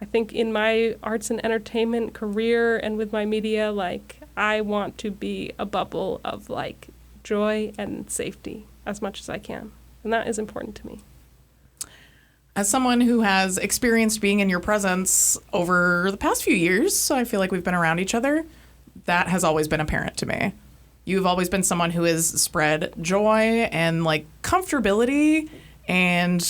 I think in my arts and entertainment career and with my media, like, I want to be a bubble of, like, joy and safety as much as I can. And that is important to me.
As someone who has experienced being in your presence over the past few years, so I feel like we've been around each other, that has always been apparent to me. You've always been someone who has spread joy and, like, comfortability and,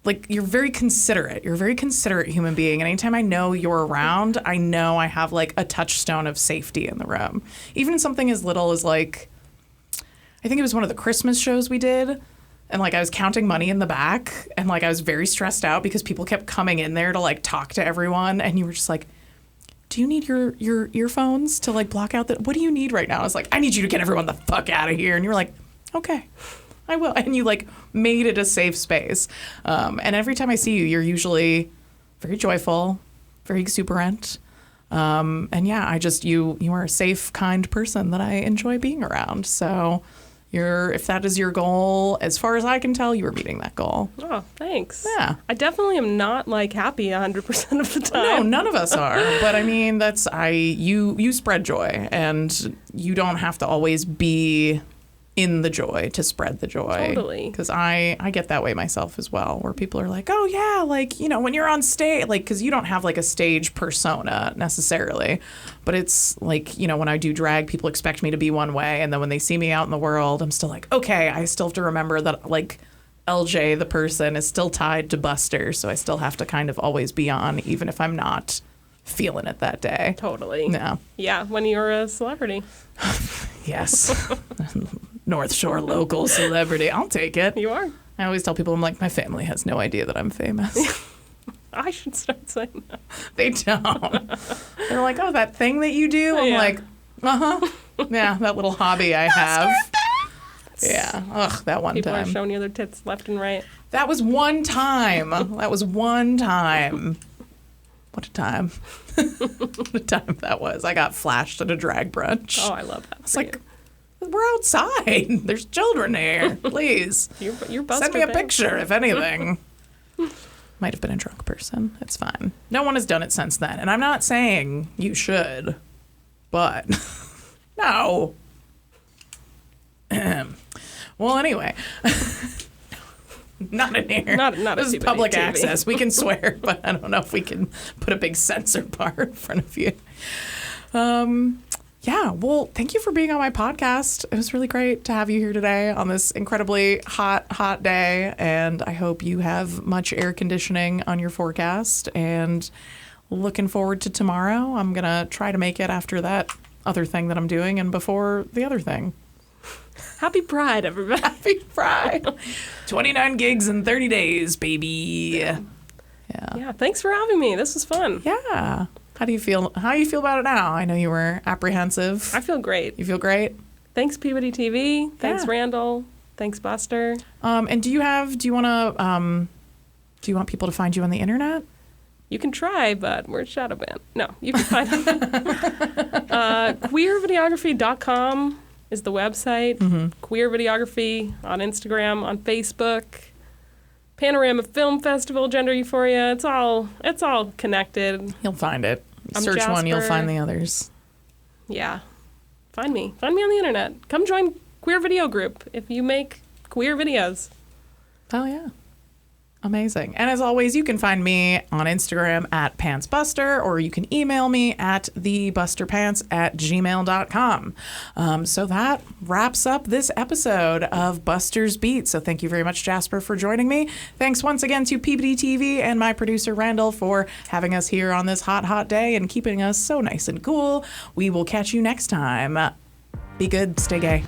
like, you're very considerate. You're a very considerate human being. And anytime I know you're around, I know I have, like, a touchstone of safety in the room. Even something as little as, like, I think it was one of the Christmas shows we did. And, like, I was counting money in the back. And, like, I was very stressed out because people kept coming in there to, like, talk to everyone. And you were just like, do you need your earphones to, like, block out the... What do you need right now? I was like, I need you to get everyone the fuck out of here. And you were like, okay. I will. And you, like, made it a safe space. And every time I see you, you're usually very joyful, very exuberant. And yeah, you are a safe, kind person that I enjoy being around. So if that is your goal, as far as I can tell, you are meeting that goal.
Oh, thanks.
Yeah.
I definitely am not, like, happy 100% of the time.
No, none of us are. But I mean, you spread joy and you don't have to always be in the joy to spread the joy.
Totally.
Because I get that way myself as well, where people are like, oh yeah, like, you know, when you're on stage, like, because you don't have, like, a stage persona necessarily, but it's like, you know, when I do drag, people expect me to be one way, and then when they see me out in the world, I'm still like, okay, I still have to remember that, like, LJ, the person, is still tied to Buster, so I still have to kind of always be on, even if I'm not feeling it that day.
Totally.
Yeah.
Yeah, when you're a celebrity.
Yes. North Shore local celebrity. I'll take it.
You are.
I always tell people, I'm like, my family has no idea that I'm famous.
I should start saying that.
They don't. They're like, oh, that thing that you do? I'm like, uh-huh. Yeah, that little hobby I have. Yeah. Ugh, that one
People
time.
People are showing you their tits left and right.
That was one time. That was one time. What a time. What a time that was. I got flashed at a drag brunch.
Oh, I love that.
It's like, we're outside. There's children here. Please.
You're
Send me a picture, if anything. Might have been a drunk person. It's fine. No one has done it since then. And I'm not saying you should, but no. Well, anyway. Not in here.
Not
this is public access. We can swear, but I don't know if we can put a big censor bar in front of you. Yeah, well, thank you for being on my podcast. It was really great to have you here today on this incredibly hot day, and I hope you have much air conditioning on your forecast, and looking forward to tomorrow. I'm going to try to make it after that other thing that I'm doing and before the other thing.
Happy Pride, everybody.
Happy Pride. 29 gigs in 30 days, baby.
Yeah, thanks for having me. This was fun.
Yeah. How do you feel? How do you feel about it now? I know you were apprehensive.
I feel great.
You feel great?
Thanks, Peabody TV. Thanks, Randall. Thanks, Buster.
And do you want people to find you on the internet?
You can try, but we're shadow banned. No, you can find queervideography.com is the website. Mm-hmm. Queer Videography on Instagram, on Facebook. Panorama Film Festival, Gender Euphoria. It's all connected.
You'll find it.
I'm
Search
Jasper.
one, you'll find the others.
Yeah. Find me. Find me on the internet. Come join Queer Video Group if you make queer videos.
Oh, yeah. Amazing. And as always, you can find me on Instagram at PantsBuster, or you can email me at thebusterpants@gmail.com. So that wraps up this episode of Buster's Beat. So thank you very much, Jasper, for joining me. Thanks once again to Peabody TV and my producer, Randall, for having us here on this hot, hot day and keeping us so nice and cool. We will catch you next time. Be good. Stay gay.